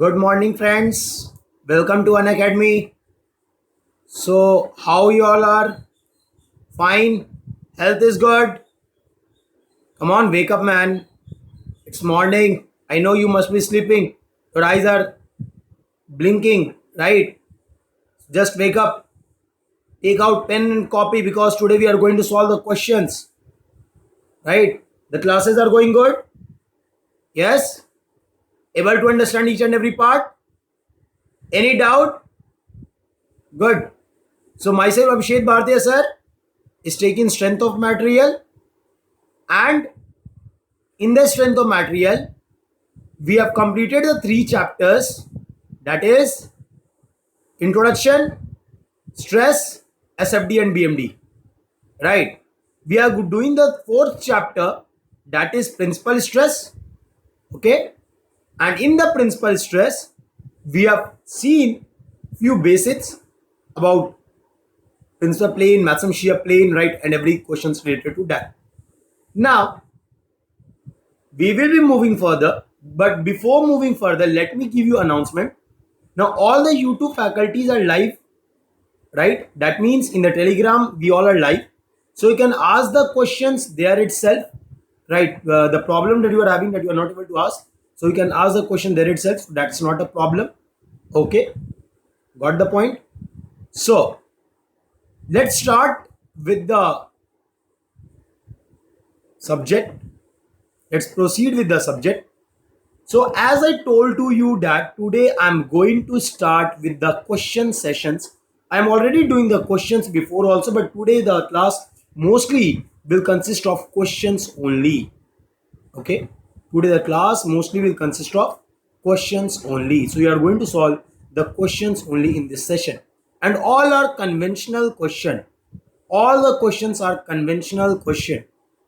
Good morning, friends. Welcome to Unacademy. So, how you all are? Fine. Health is good. Come on, wake up, man. It's morning. I know you must be sleeping. Your eyes are blinking, right? Just wake up. Take out pen and copy because today we are going to solve the questions, right? The classes are going good. Yes? Able to understand each and every part? Any doubt? Good. So, myself, Abhishek Bhartiya, sir, is taking strength of material, and in the strength of material we have completed the three chapters, that is introduction, stress, SFD and BMD, right? We are doing the fourth chapter, that is principal stress. Okay, and in the principal stress we have seen few basics about principal plane, maximum shear plane, right, and every questions related to that. Now we will be moving further, but before moving further, let me give you announcement. Now all the YouTube faculties are live, right? That means in the Telegram we all are live, so you can ask the questions there itself, right? The problem that you are having, that you are not able to ask, so you can ask the question there itself. That's not a problem. Okay, got the point? So let's start with the subject. Let's proceed with the subject. So as I told to you that today I'm going to start with the question sessions. I'm already doing the questions before also, but today the class mostly will consist of questions only. Okay. Today the class mostly will consist of questions only. So you are going to solve the questions only in this session. And all are conventional question. All the questions are conventional question,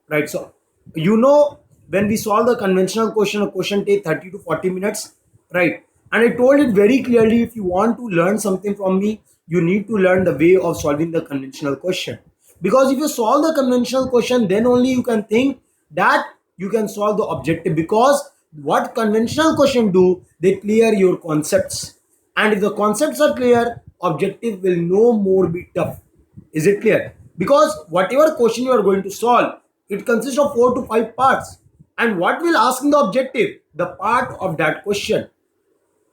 right? So when we solve the conventional question, a question take 30 to 40 minutes, right? And I told it very clearly, if you want to learn something from me, you need to learn the way of solving the conventional question, because if you solve the conventional question, then only you can think that you can solve the objective. Because what conventional question do, they clear your concepts, and if the concepts are clear, objective will no more be tough. Is it clear? Because whatever question you are going to solve, it consists of 4 to 5 parts. And what will ask in the objective? The part of that question.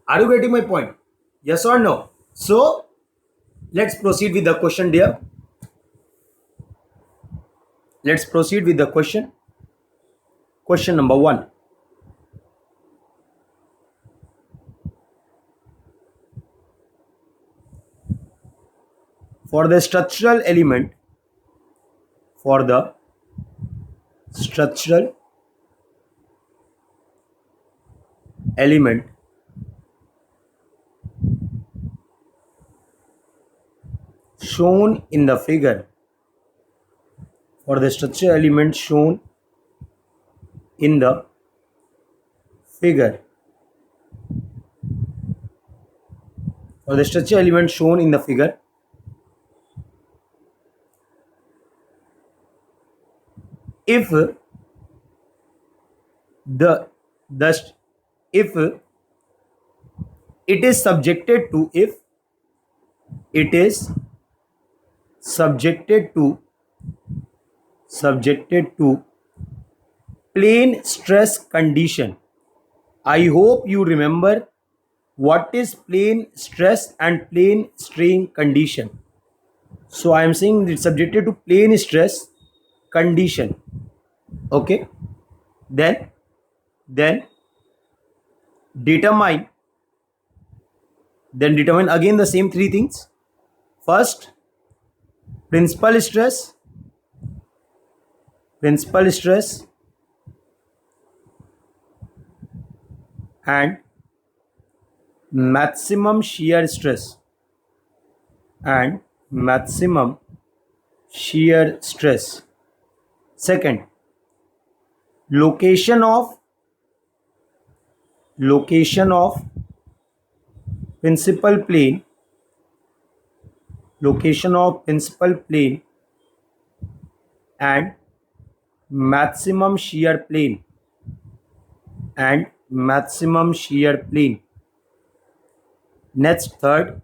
Are you getting my point? Yes or no? So let's proceed with the question, dear. Let's proceed with the question. Question number 1. For the structural element, shown in the figure, for the structural element shown in the figure, for the structural element shown in the figure, if the if it is subjected to, if it is subjected to plane stress condition. I hope you remember what is plane stress and plane strain condition. So I am saying it's subjected to plane stress condition. Okay, then determine again the same three things. First, principal stress and maximum shear stress, Second, location of principal plane, and maximum shear plane, Next, third,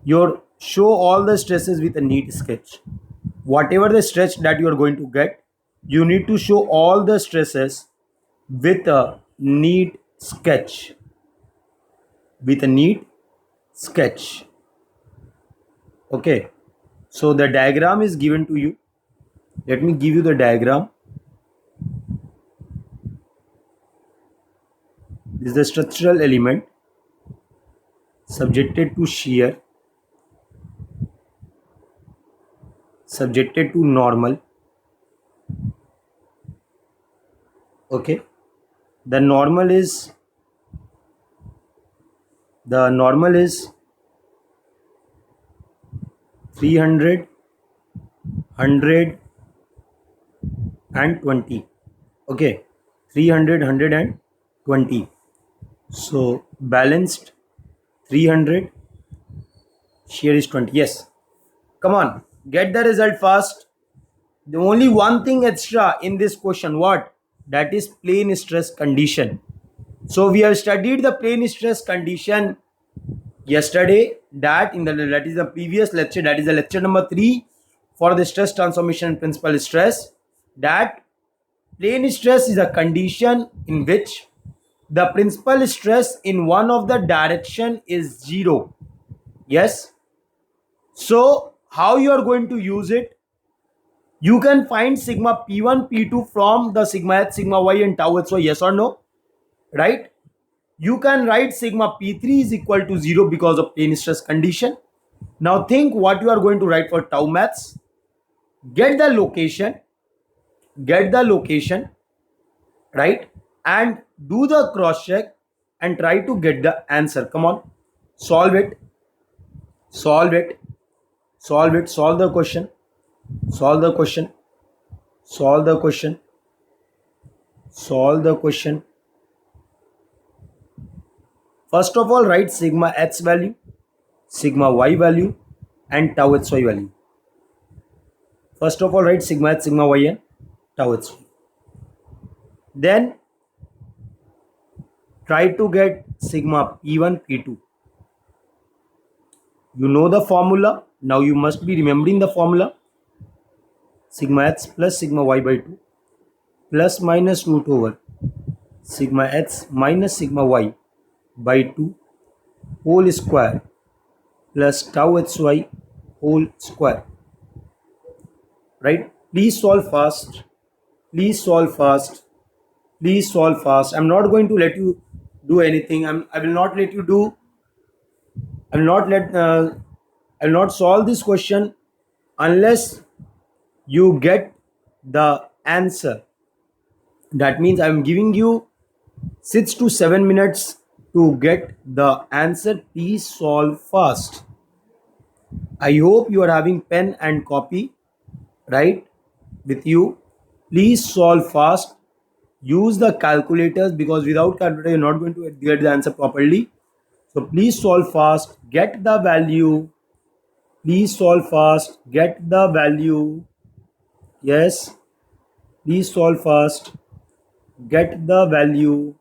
your show all the stresses with a neat sketch. Whatever the stress that you are going to get, you need to show all the stresses with a neat sketch. With a neat sketch. Okay. So the diagram is given to you. Let me give you the diagram. This is the structural element subjected to shear, subjected to normal. Okay. The normal is 300, 100 and 20. Okay, 300, 100 and 20. So balanced 300, shear is 20. Yes, come on, get the result fast. The only one thing extra in this question, what? That is plane stress condition. So we have studied the plane stress condition yesterday, that is the previous lecture, that is the lecture number 3 for the stress transformation and principal stress. That plane stress is a condition in which the principal stress in one of the direction is 0. Yes. So how you are going to use it? You can find sigma P1, P2 from the sigma h, sigma y and tau h. So yes or no? Right? You can write sigma P3 is equal to 0 because of plane stress condition. Now think what you are going to write for tau maths. Get the location, right? And do the cross check and try to get the answer. Come on, solve it, solve the question, solve the question. First of all, write sigma h value, sigma y value and tau hy value. First of all, write sigma h, sigma y and tau hy. Then try to get sigma P1, P2. You know the formula. Now you must be remembering the formula. Sigma h plus sigma y by 2 plus minus root over sigma h minus sigma y by 2 whole square plus tau hy whole square. Right? Please solve fast. I'm not going to let you do anything. I will not let you do. I will not solve this question unless you get the answer. That means I am giving you 6 to 7 minutes to get the answer. Please solve fast. I hope you are having pen and copy, right, with you. Please solve fast. Use the calculators, because without calculator you're not going to get the answer properly. So please solve fast, get the value. Please solve fast, get the value. Yes, please solve fast, get the value.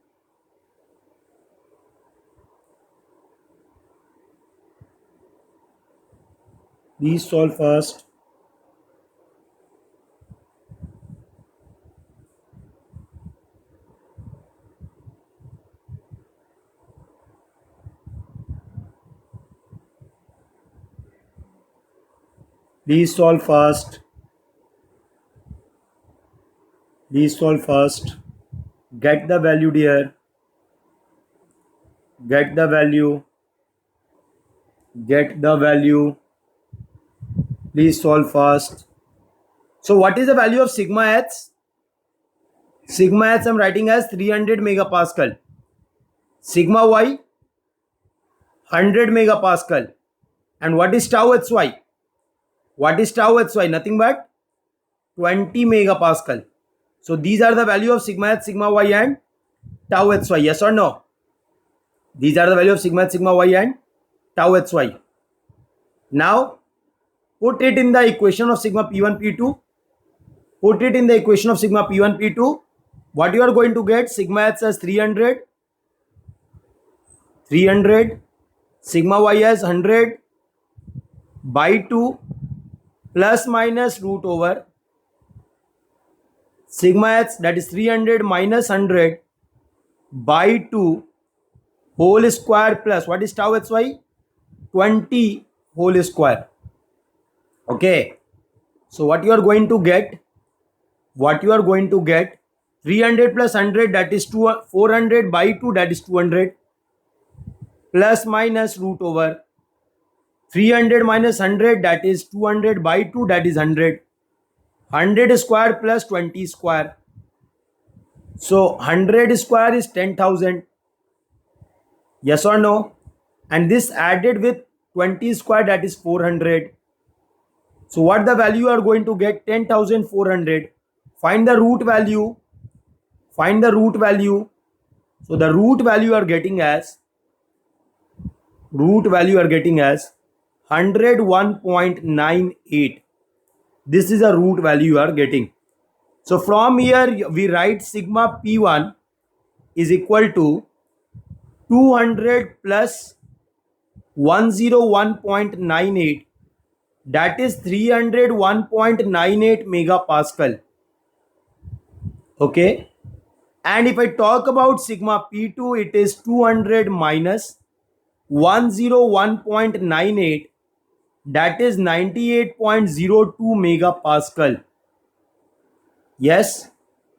Please solve fast. Please solve fast. Please solve fast. Get the value, dear. Get the value. Get the value. Please solve fast. So what is the value of sigma h? Sigma h I'm writing as 300 megapascal. Sigma y 100 megapascal. And what is tau hy? What is tau hy? Nothing but 20 megapascal. So these are the value of sigma h, sigma y and tau hy. Yes or no? These are the value of sigma h, sigma y and tau hy. Now put it in the equation of sigma P1, P2. Put it in the equation of sigma P1, P2. What you are going to get? Sigma h as 300. 300, sigma y as 100 by 2 plus minus root over sigma x, that is 300 minus 100 by 2 whole square plus what is tau xy? 20 whole square. Okay, so what you are going to get? 300 plus 100, that is 400 by 2, that is 200 plus minus root over 300 minus 100, that is 200 by 2, that is 100. 100 square plus 20 square. So 100 square is 10,000. Yes or no? And this added with 20 square, that is 400. So what the value you are going to get? 10,400. Find the root value. Find the root value. So the root value you are getting as 101.98. This is a root value you are getting. So from here we write sigma P1 is equal to 200 plus 101.98, that is 301.98 megapascal. Okay, and if I talk about sigma P2, it is 200 minus 101.98, that is 98.02 megapascal. Yes,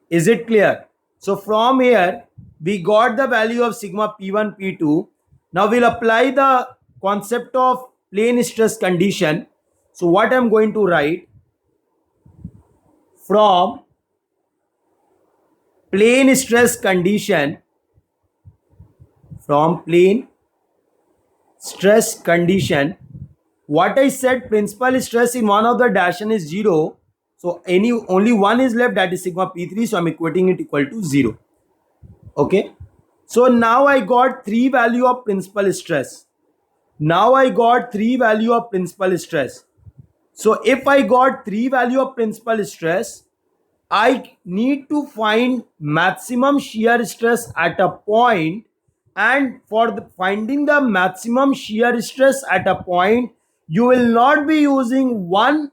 is it clear? So from here we got the value of sigma P1, P2. Now we'll apply the concept of plane stress condition. So what I'm going to write, from plane stress condition, what I said, principal stress in one of the dash is 0. So only one is left, that is sigma P3. So I'm equating it equal to 0. Okay. So now I got 3 value of principal stress. So if I got 3 value of principal stress, I need to find maximum shear stress at a point, and for finding the maximum shear stress at a point, you will not be using one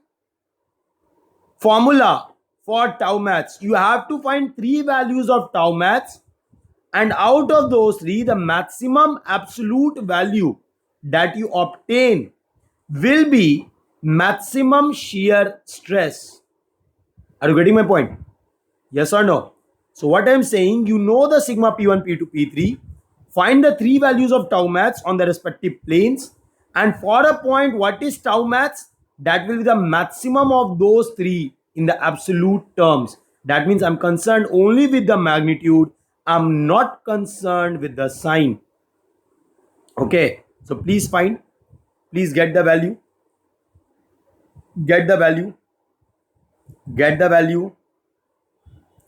formula for tau max. You have to find 3 values of tau max, and out of those 3, the maximum absolute value that you obtain will be maximum shear stress. Are you getting my point? Yes or no? So what I am saying, you know the sigma P1, P2, P3. Find the 3 values of tau max on the respective planes, and for a point, what is tau max? That will be the maximum of those 3 in the absolute terms. That means I'm concerned only with the magnitude. I'm not concerned with the sign. Okay, so please get the value.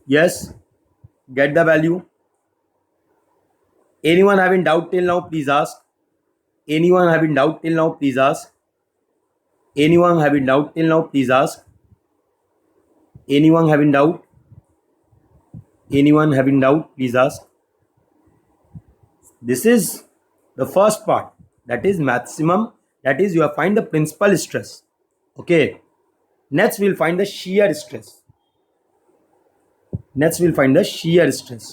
Yes, get the value. Anyone having doubt till now, please ask. Anyone having doubt till now, please ask. Anyone having doubt? Please ask. This is the first part, that is maximum, that is you have find the principal stress. Okay, next we'll find the shear stress. Next we'll find the shear stress.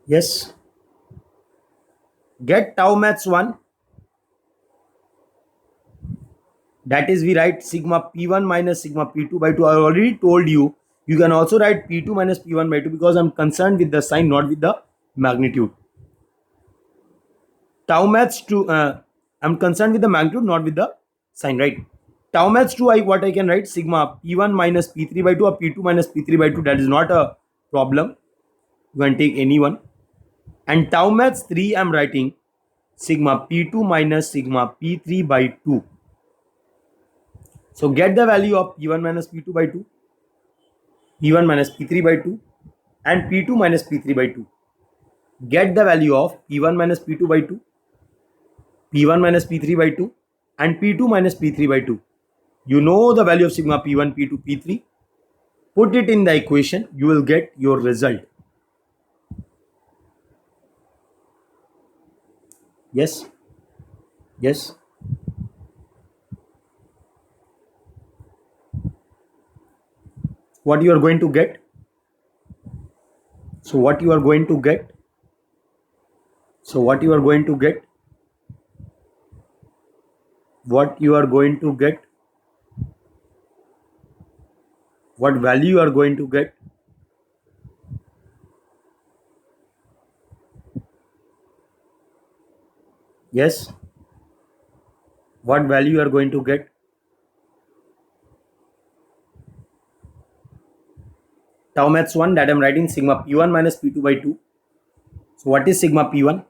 Yes, get tau max 1, that is we write sigma P1 minus sigma P2 by 2. I already told you, you can also write P2 minus P1 by 2, because I'm concerned with the sign, not with the magnitude. Tau max 2, I'm concerned with the magnitude, not with the sign, right? Tau max 2, what I can write, sigma P1 minus P3 by 2 or P2 minus P3 by 2. That is not a problem. You can take any one. And tau max 3, I'm writing sigma P2 minus sigma P3 by 2. So get the value of P1 minus P2 by 2, P1 minus P3 by 2, and P2 minus P3 by 2. get the value of P1 minus P2 by 2, P1 minus P3 by 2 and P2 minus P3 by 2. You know the value of sigma P1, P2, P3. Put it in the equation, you will get your result. Yes. Yes. What you are going to get? So what you are going to get? So what you are going to get? What you are going to get? What value you are going to get? Yes. What value you are going to get? Tau maths 1 that I am writing sigma P1 minus P2 by 2. So what is sigma P1?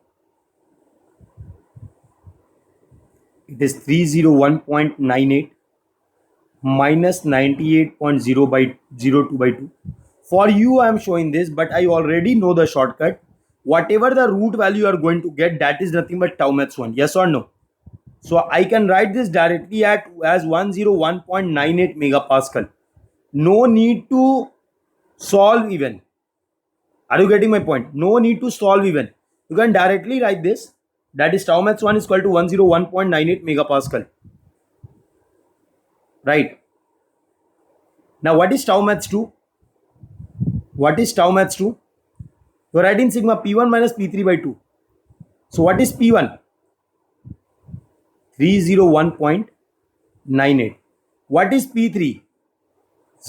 It is 301.98 minus 98.0 by 02 by 2. For you I am showing this, but I already know the shortcut. Whatever the root value you are going to get, that is nothing but tau maths 1. Yes or no? So I can write this directly as 101.98 megapascal. No need to solve even. Are you getting my point? No need to solve even. You can directly write this. That is tau maths 1 is equal to 101.98 megapascal. Right. Now what is tau maths 2? What is tau maths 2? You are writing sigma P1 minus P3 by 2. So what is P1? 301.98. What is P3?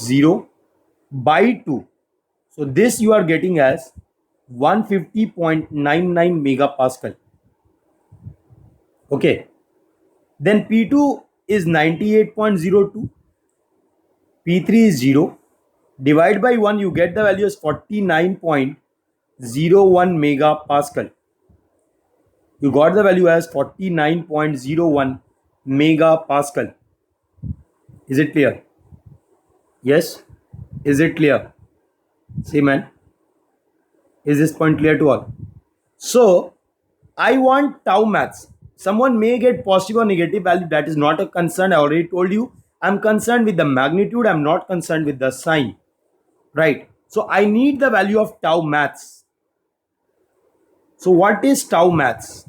0 by 2. So this you are getting as 150.99 megapascal. Okay. Then P2 is 98.02. P3 is 0. Divide by 1, you get the value as 49.01 megapascal. You got the value as 49.01 megapascal. Is it clear? Yes? Is it clear? See man, is this point clear to all? So, I want tau maths. Someone may get positive or negative value. That is not a concern. I already told you. I'm concerned with the magnitude. I'm not concerned with the sign. Right. So, I need the value of tau maths. So, what is tau maths?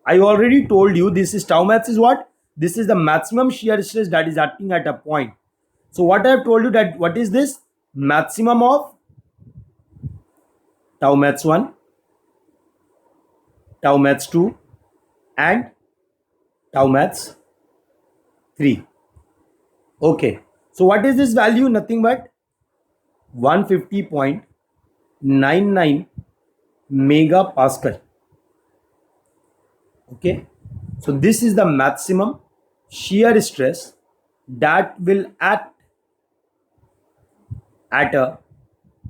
I already told you this is tau maths is what? This is the maximum shear stress that is acting at a point. So, what I have told you that what is this? Maximum of tau maths 1, tau maths 2 and tau maths 3. Okay. So what is this value? Nothing but 150.99 megapascal. Okay. So this is the maximum shear stress that will act at a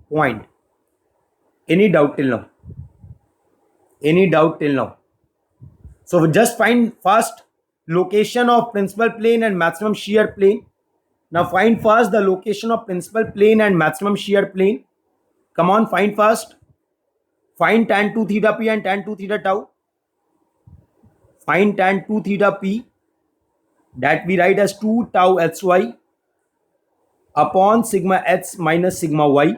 point. Any doubt till now? Any doubt till now? So just find first location of principal plane and maximum shear plane. Now find first the location of principal plane and maximum shear plane. Come on, find first. Find tan 2 theta p and tan 2 theta tau. Find tan 2 theta p, that we write as 2 tau hy upon sigma h minus sigma y,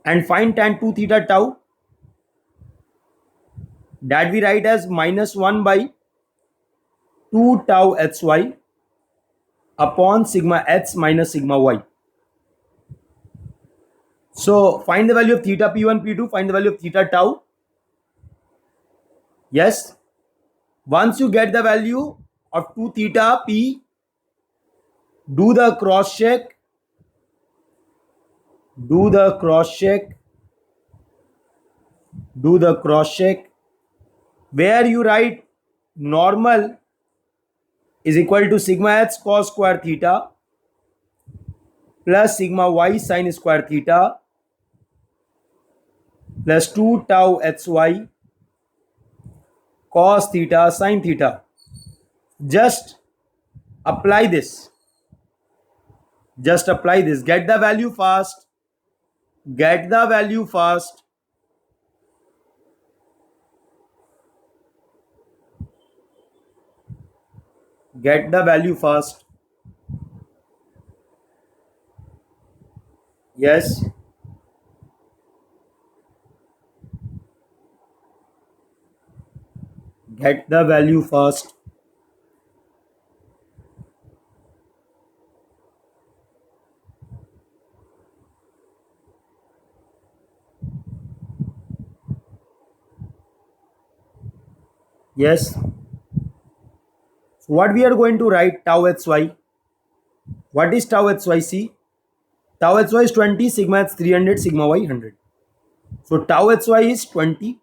and find tan 2 theta tau, that we write as minus 1 by 2 tau hy upon sigma h minus sigma y. So find the value of theta p1 p2, find the value of theta tau. Yes. Once you get the value of 2 theta p, do the cross check. Do the cross check. Do the cross check. Where you write normal is equal to sigma h cos square theta plus sigma y sin square theta plus 2 tau hy cos theta sin theta. Just apply this. Just apply this. Get the value fast. Get the value fast. Get the value first. Yes. Get the value first. Yes. So what we are going to write tau hy. What is tau hy? See, tau hy is 20, sigma is 300, sigma y 100. So tau hy is 20,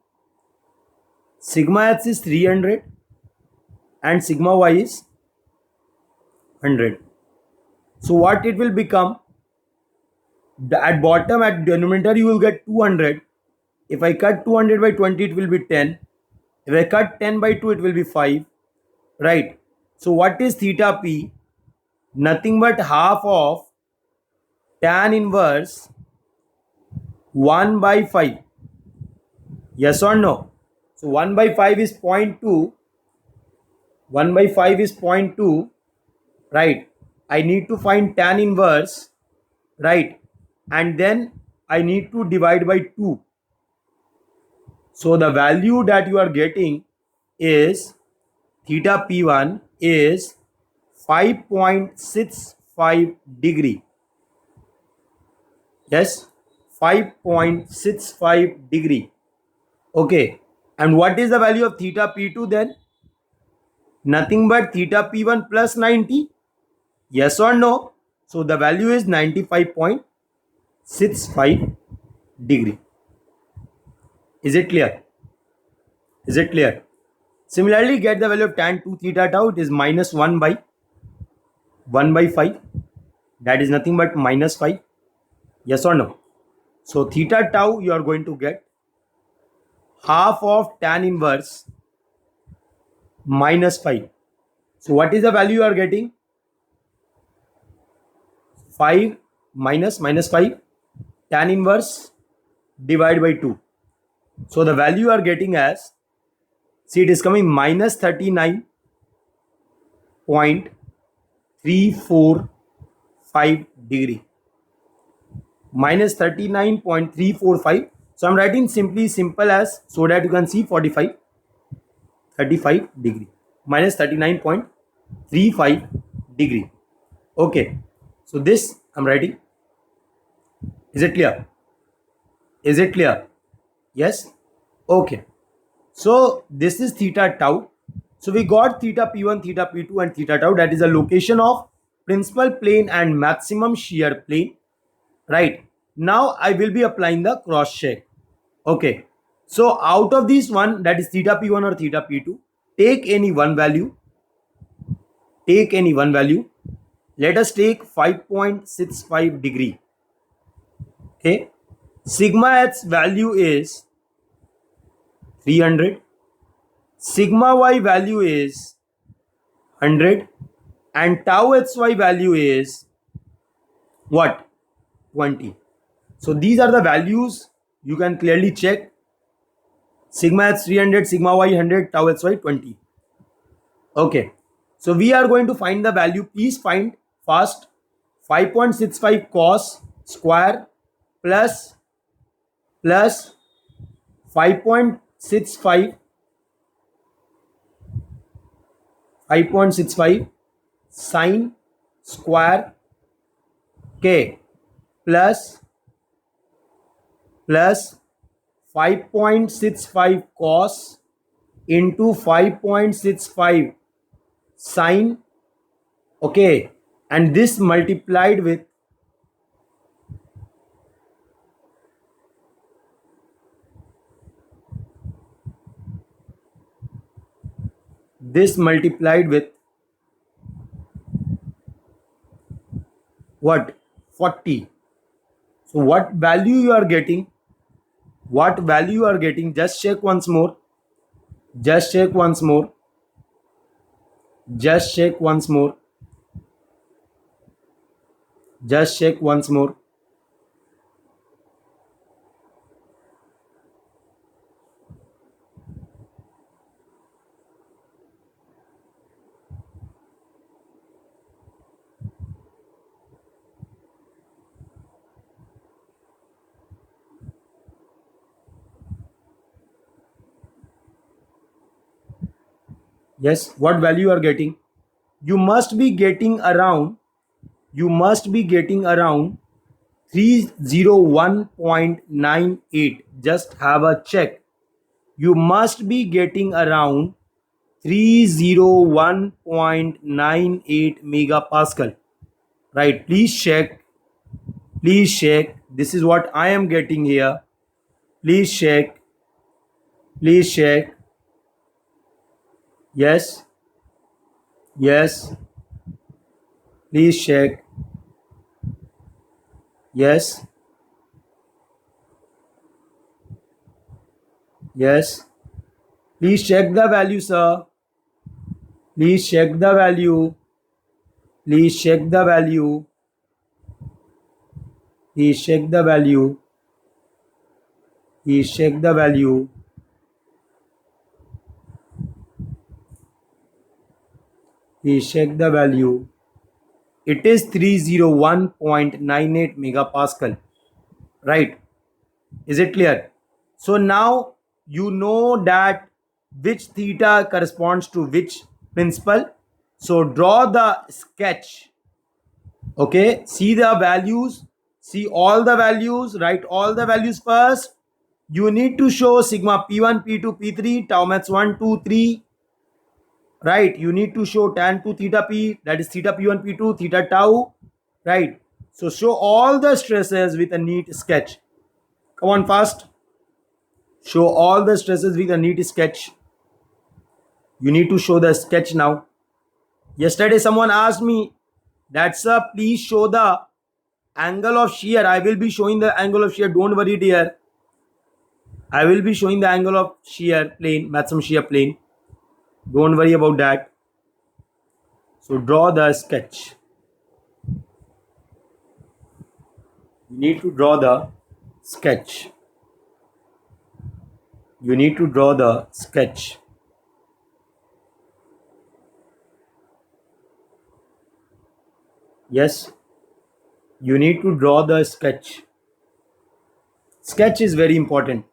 sigma h is 300, and sigma y is 100. So what it will become? At bottom, at denominator, you will get 200. If I cut 200 by 20, it will be 10. If I cut 10 by 2, it will be 5. Right. So what is theta p? Nothing but half of tan inverse 1 by 5. Yes or no? So 1 by 5 is 0.2. 1 by 5 is 0.2. Right. I need to find tan inverse. Right. And then I need to divide by 2. So the value that you are getting is theta p1 is 5.65 degree. Yes, 5.65 degree. Okay. And what is the value of theta p2 then? Nothing but theta p1 plus 90. Yes or no? So the value is 95.65 degree. Is it clear? Is it clear? Similarly, get the value of tan 2 theta tau. It is minus 1 by 5. That is nothing but minus 5. Yes or no? So theta tau, you are going to get half of tan inverse minus 5. So what is the value you are getting? 5 minus 5 tan inverse divided by 2. So the value you are getting as, see, it is coming minus 39.345 degree. Minus 39.345. So I'm writing simple as, so that you can see 35 degree. Minus 39.35 degree. Okay. So this I'm writing. Is it clear? Is it clear? Yes? Okay. So this is theta tau. So we got theta p1, theta p2 and theta tau. That is the location of principal plane and maximum shear plane. Right. Now I will be applying the cross check. Okay. So out of this one, that is theta p1 or theta p2, take any one value. Take any one value. Let us take 5.65 degree. Okay. Sigma h value is 300. Sigma y value is 100. And tau hy value is what? 20. So these are the values you can clearly check. Sigma h 300, sigma y 100, tau hy 20. Okay. So we are going to find the value. Please find fast. 5.65 cos square plus 5.65 sine square k plus 5.65 cos into 5.65 sine. Okay. And this multiplied with what? 40. So what value you are getting? What value you are getting? Just check once more. Just check once more. Just check once more. Just check once more. Yes, what value you are getting? You must be getting around 301.98. Just have a check. You must be getting around 301.98 megapascal. Right, please check. This is what I am getting here. Please check. Yes, please check. Yes, please check the value, sir. Please check the value. Please check the value. Please check the value. Please check the value. Please check the value. It is 301.98 megapascal. Right. Is it clear? So now you know that which theta corresponds to which principal. So draw the sketch. Okay, see the values, see all the values, write all the values first. You need to show sigma P1, P2, P3, tau max 1, 2, 3. Right, you need to show tan 2 theta P, that is theta P1, P2, theta tau. Right, so show all the stresses with a neat sketch. Come on, fast. Show all the stresses with a neat sketch. You need to show the sketch now. Yesterday someone asked me, that's a please show the angle of shear. I will be showing the angle of shear. Don't worry, dear. I will be showing the angle of shear plane, maximum shear plane. Don't worry about that. So draw the sketch. You need to draw the sketch. You need to draw the sketch. Yes, you need to draw the sketch. Sketch is very important.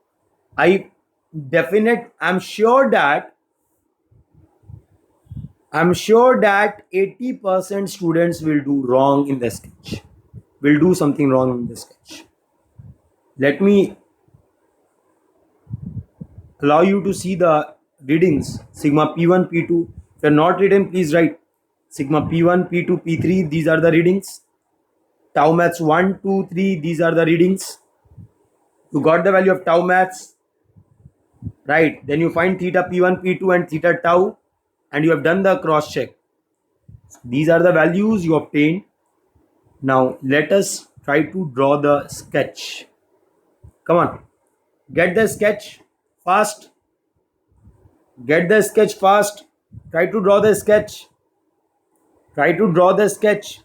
I'm sure that 80% students will do wrong in the sketch. Will do something wrong in the sketch. Let me allow you to see the readings. Sigma P1, P2. If you're not written, please write. Sigma P1, P2, P3. These are the readings. Tau max 1, 2, 3. These are the readings. You got the value of tau max. Right. Then you find theta P1, P2 and theta tau. And you have done the cross check. These are the values you obtained. Now let us try to draw the sketch. Come on. Get the sketch fast. Get the sketch fast. Try to draw the sketch. Try to draw the sketch.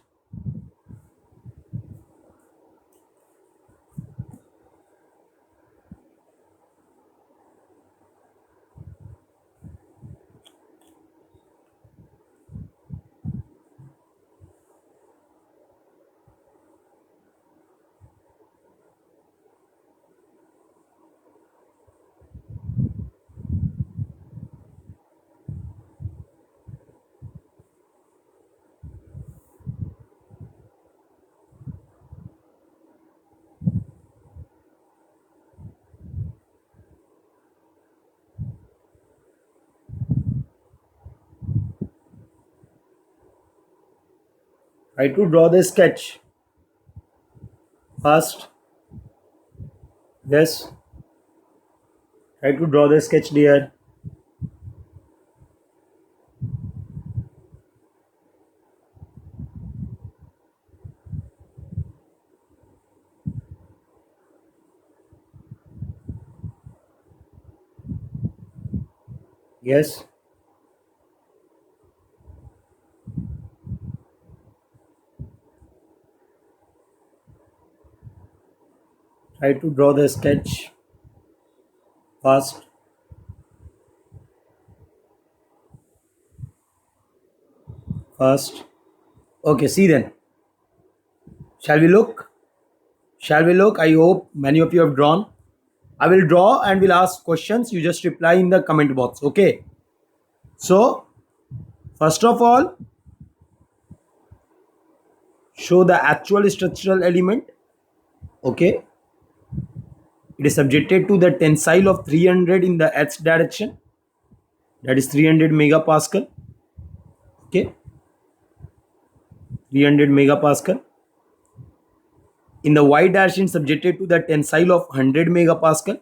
Try to draw the sketch fast. Yes. Try to draw the sketch, dear. Yes. Try to draw the sketch fast. Fast. Okay, see then. Shall we look? I hope many of you have drawn. I will draw and will ask questions. You just reply in the comment box. Okay. So First of all, show the actual structural element. Okay, it is subjected to the tensile of 300 in the x direction, that is 300 megapascal. Okay, 300 megapascal. In the y direction, subjected to the tensile of 100 megapascal.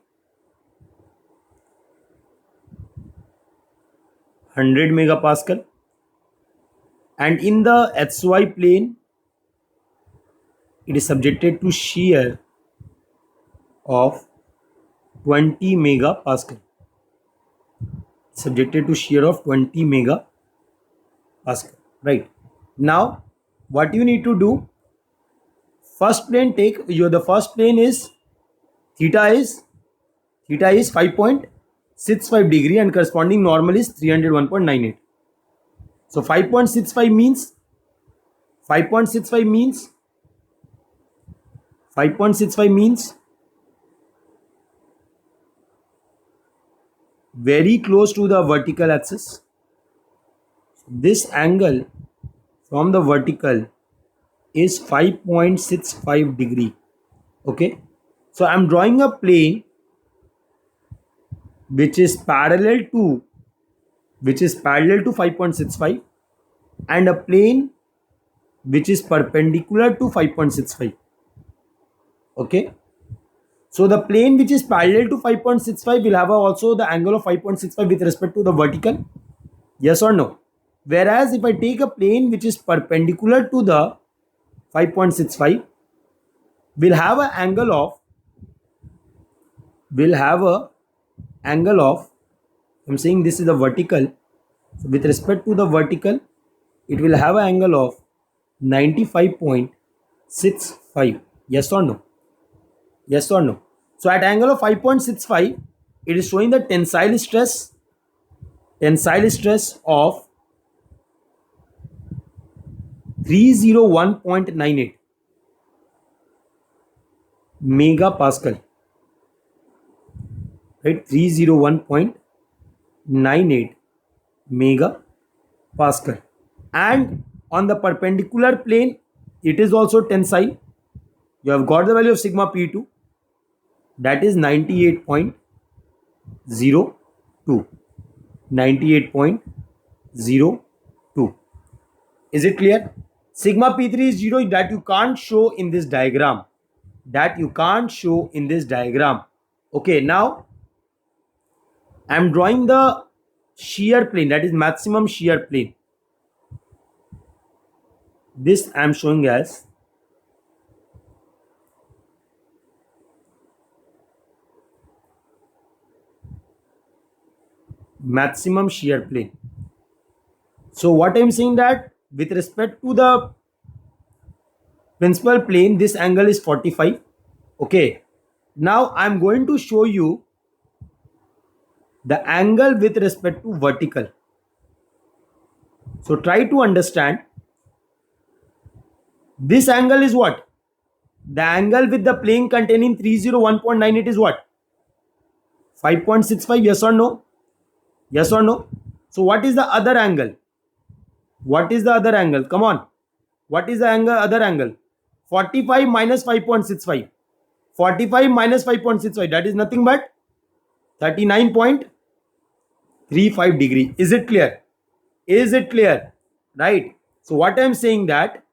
100 megapascal. And in the xy plane, it is subjected to shear of 20 megapascal. Subjected to shear of 20 megapascal. Right. Now, what you need to do, first plane, take the first plane is theta is 5.65 degree and corresponding normal is 301.98. So 5.65 means 5.65 means very close to the vertical axis. This angle from the vertical is 5.65 degree. Okay, so I'm drawing a plane which is parallel to 5.65 and a plane which is perpendicular to 5.65. Okay, so the plane which is parallel to 5.65 will have also the angle of 5.65 with respect to the vertical. Yes or no? Whereas if I take a plane which is perpendicular to the 5.65, will have an angle of I'm saying this is the vertical. So with respect to the vertical, it will have an angle of 95.65. Yes or no? Yes or no? So at angle of 5.65, it is showing the tensile stress of 301.98 megapascal. Right, 301.98 megapascal. And on the perpendicular plane, it is also tensile. You have got the value of sigma P2, that is 98.02. 98.02. Is it clear? Sigma P3 is 0, that you can't show in this diagram. Okay, now I am drawing the shear plane, that is maximum shear plane. This I am showing as maximum shear plane. So what I am saying, that with respect to the principal plane, this angle is 45. Okay, now I am going to show you the angle with respect to vertical. So try to understand. This angle is what? The angle with the plane containing 301.98 is what? 5.65. Yes or no? Yes or no? So what is the other angle? What is the other angle? Come on. What is the other angle? 45 minus 5.65. 45 minus 5.65. That is nothing but 39.35 degree. Is it clear? Is it clear? Right. So what I am saying, that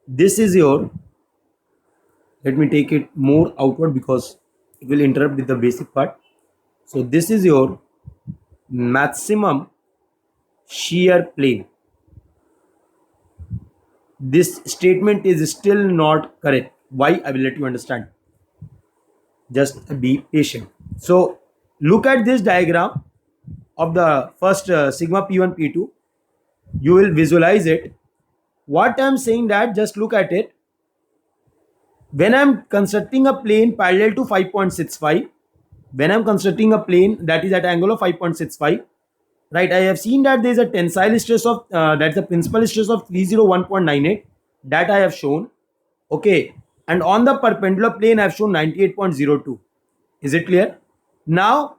this is your, let me take it more outward because it will interrupt with the basic part. So this is your maximum shear plane. This statement is still not correct. Why? I will let you understand. Just be patient. So look at this diagram of the first sigma P1 P2. You will visualize it. What I am saying, that just look at it. When I am constructing a plane parallel to 5.65, when I am constructing a plane that is at angle of 5.65, right, I have seen that there is a tensile stress of that's the principal stress of 301.98, that I have shown. Okay, and on the perpendicular plane I have shown 98.02. Is it clear? Now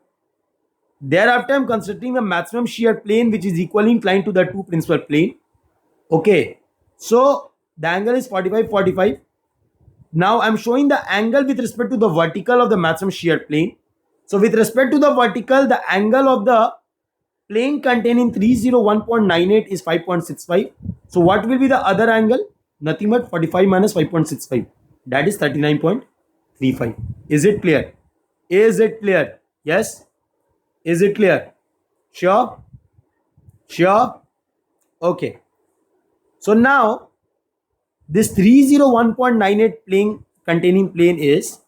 Thereafter, I'm constructing the maximum shear plane which is equally inclined to the two principal plane. Okay, so the angle is 45, 45. Now I'm showing the angle with respect to the vertical of the maximum shear plane. So with respect to the vertical, the angle of the plane containing 301.98 is 5.65. So what will be the other angle? Nothing but 45 minus 5.65. That is 39.35. Is it clear? Is it clear? Yes? Is it clear? Sure? Sure? Okay. So now this 301.98 plane containing plane is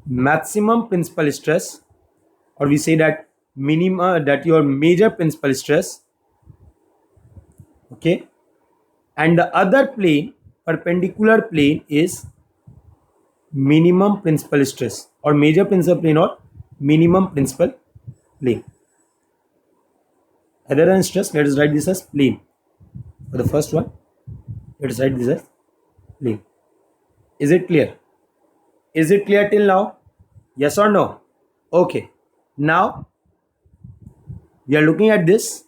maximum principal stress, or we say that that your major principal stress. Okay, and the other plane, perpendicular plane, is minimum principal stress, or major principal plane, or minimum principal plane. Other than stress, let us write this as plane. For the first one, let us write this as plane. Is it clear? Is it clear till now? Yes or no? Okay. Now we are looking at this.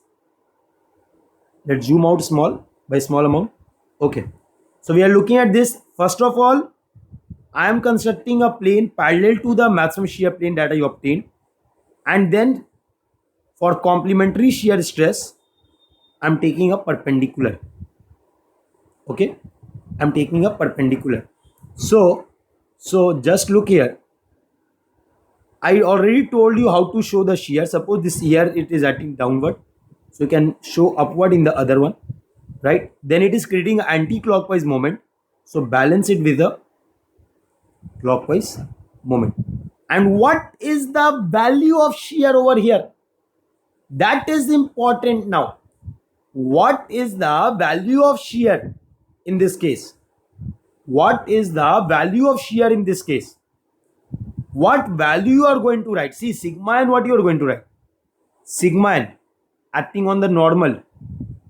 Let's zoom out by small amount. Okay. So we are looking at this. First of all, I am constructing a plane parallel to the maximum shear plane that I obtained, and then for complementary shear stress, I am taking a perpendicular. Okay, I am taking a perpendicular. So just look here. I already told you how to show the shear. Suppose this here it is acting downward, so you can show upward in the other one, right? Then it is creating an anti-clockwise moment, so balance it with a clockwise moment. And what is the value of shear over here? That is important now. What is the value of shear in this case? What is the value of shear in this case? What value you are going to write? See, sigma n, what you are going to write? Sigma n acting on the normal.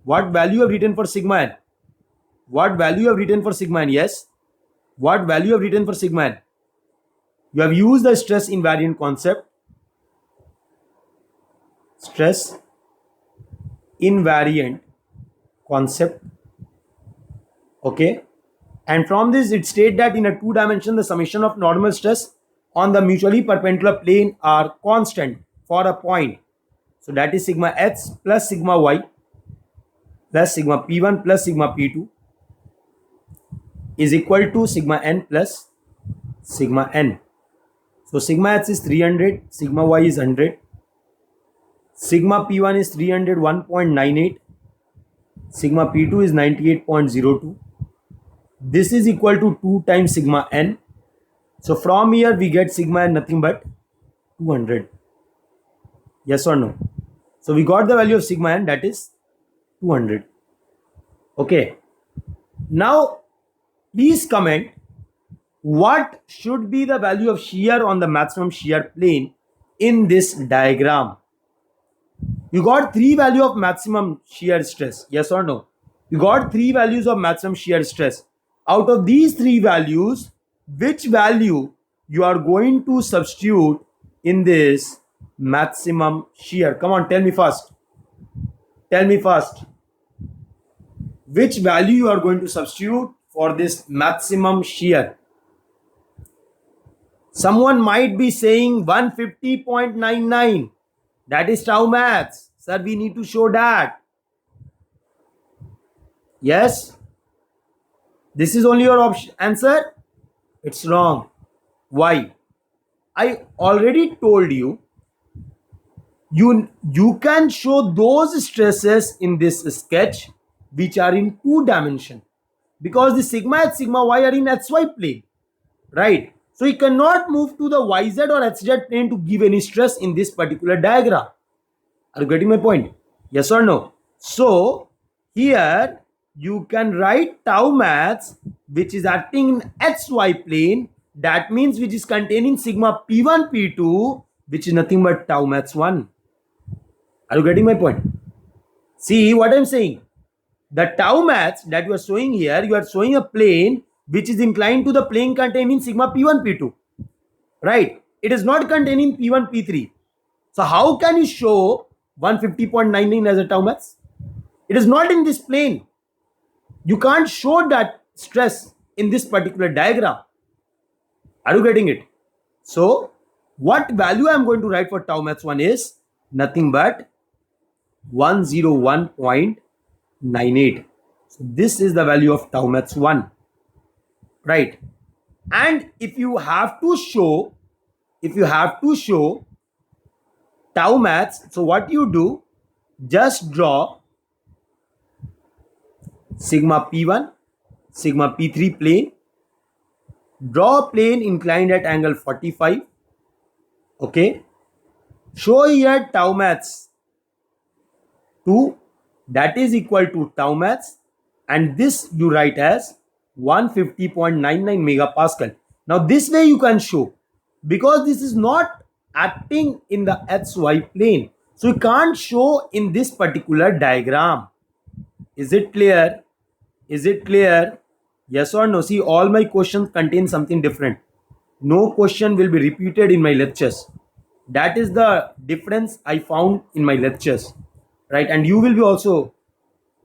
What value you have written for sigma n? What value you have written for sigma n? Yes. What value you have written for sigma n? You have used the stress invariant concept. Stress invariant concept. Okay. And from this, it states that in a two dimension, the summation of normal stress on the mutually perpendicular plane are constant for a point. So that is sigma h plus sigma y plus sigma p1 plus sigma p2 is equal to sigma n plus sigma n. So sigma h is 300, sigma y is 100, sigma p1 is 301.98, sigma p2 is 98.02. This is equal to 2 times sigma n. So from here we get sigma n nothing but 200. Yes or no? So we got the value of sigma n, that is 200. Okay. Now please comment what should be the value of shear on the maximum shear plane in this diagram. You got three value of maximum shear stress. Yes or no? You got three values of maximum shear stress. Out of these three values, which value you are going to substitute in this maximum shear? Come on, tell me fast. Tell me fast. Which value you are going to substitute for this maximum shear? Someone might be saying 150.99. That is tau max. Sir, we need to show that. Yes? This is only your option. Answer? It's wrong. Why? I already told you, you can show those stresses in this sketch which are in two dimension, because the sigma h, sigma y are in xy plane, right? So you cannot move to the yz or hz plane to give any stress in this particular diagram. Are you getting my point? Yes or no? So here you can write tau max which is acting in xy plane, that means which is containing sigma p1 p2 which is nothing but tau max 1. Are you getting my point? See what I'm saying? The tau mass that you are showing here, you are showing a plane which is inclined to the plane containing sigma P1, P2, right? It is not containing P1, P3. So how can you show 150.99 as a tau mass? It is not in this plane. You can't show that stress in this particular diagram. Are you getting it? So what value I am going to write for tau max 1 is nothing but 101.98. So this is the value of tau max 1, right? And if you have to show tau max, so what you do, just draw sigma P1, sigma P3 plane, draw a plane inclined at angle 45. Okay, show here tau max 2, that is equal to tau max, and this you write as 150.99 megapascal. Now this way you can show, because this is not acting in the xy plane, so you can't show in this particular diagram. Is it clear? Is it clear? Yes or no? See, all my questions contain something different. No question will be repeated in my lectures. That is the difference I found in my lectures, right? And you will be also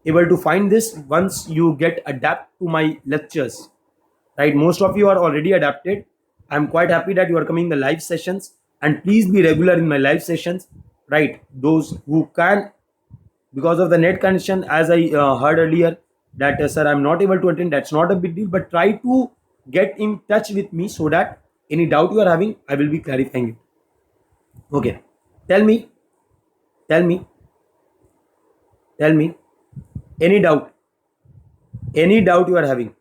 able to find this once you get adapt to my lectures, right? Most of you are already adapted. I'm quite happy that you are coming in the live sessions, and please be regular in my live sessions, right? Those who can, because of the net connection, as I heard earlier that sir, I'm not able to attend, that's not a big deal, but try to get in touch with me so that any doubt you are having, I will be clarifying it. Okay, tell me, tell me, tell me, any doubt, any doubt you are having,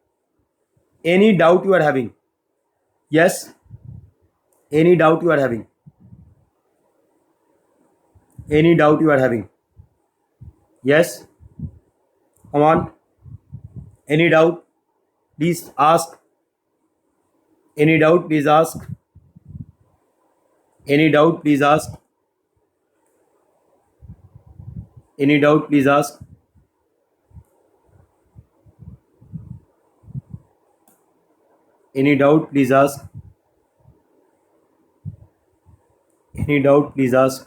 any doubt you are having? Yes, any doubt you are having, any doubt you are having? Yes, come on, any doubt, please ask. Any doubt, please ask. Any doubt, please ask. Any doubt, please ask. Any doubt, please ask. Any doubt, please ask.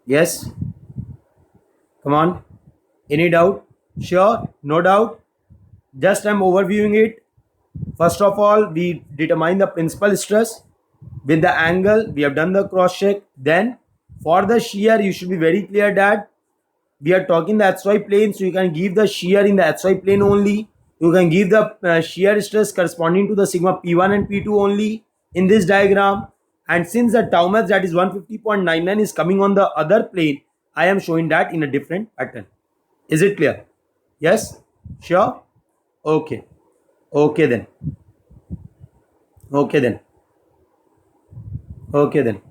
Yes, come on. Any doubt? Sure, no doubt. Just I'm overviewing it. First of all, we determine the principal stress with the angle. We have done the cross check. Then for the shear, you should be very clear that we are talking the XY plane, so you can give the shear in the XY plane only. You can give the shear stress corresponding to the sigma P1 and P2 only in this diagram. And since the tau max, that is 150.99, is coming on the other plane, I am showing that in a different pattern. Is it clear? Yes? Sure? Okay. Okay then. Okay then. Okay then.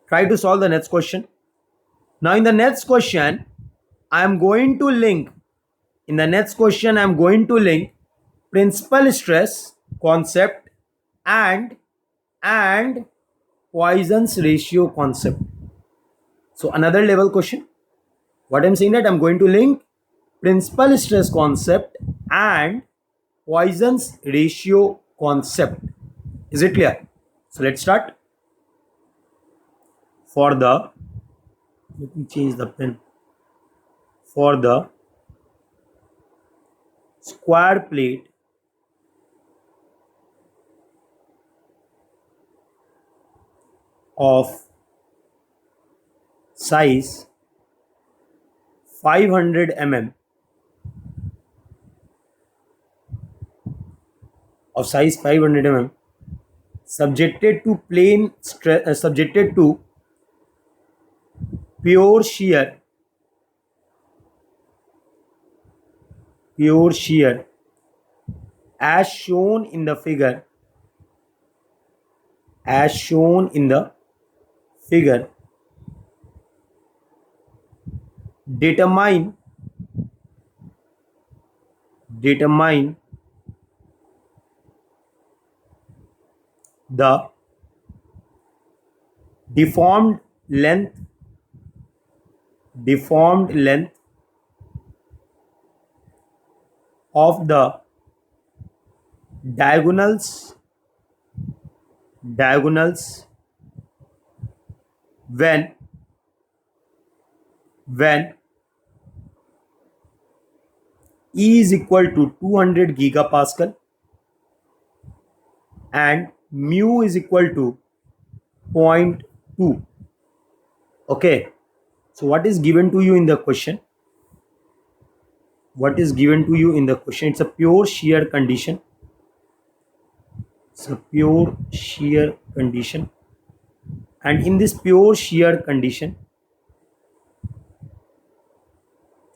Try to solve the next question. Now in the next question, I am going to link principal stress concept and Poisson's ratio concept. So another level question. What I'm saying that I'm going to link principal stress concept and Poisson's ratio concept. Is it clear? So let's start. For the, let me change the pen. For the square plate of size 500 mm subjected to subjected to pure shear as shown in the figure, determine the deformed length of the diagonals when E is equal to 200 gigapascal and mu is equal to 0.2. Okay, so what is given to you in the question? It's a pure shear condition. And in this pure shear condition,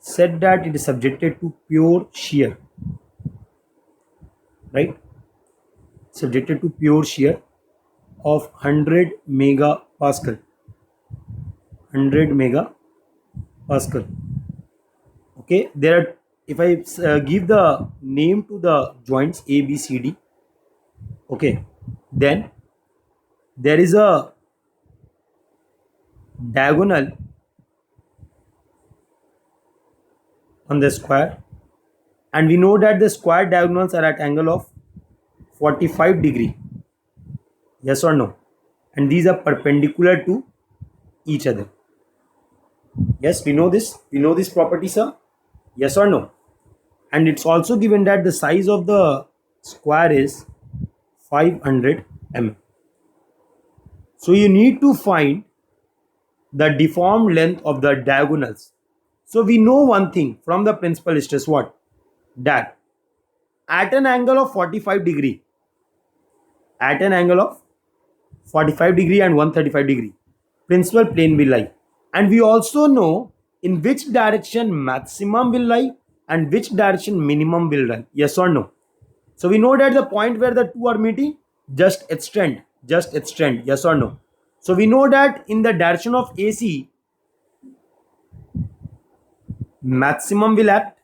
said that it is subjected to pure shear, right? Subjected to pure shear of 100 megapascal. Okay, there are, if I give the name to the joints A, B, C, D, okay, then there is a diagonal on the square, and we know that the square diagonals are at angle of 45 degree. Yes or no? And these are perpendicular to each other. Yes, we know this property, sir. Yes or no? And it's also given that the size of the square is 500 mm. So you need to find the deformed length of the diagonals. So we know one thing from the principal stress, what? That at an angle of 45 degree and 135 degree, principal plane will lie. And we also know in which direction maximum will lie and which direction minimum will lie. Yes or no? So we know that the point where the two are meeting, just extend. Yes or no? So we know that in the direction of AC, maximum will act,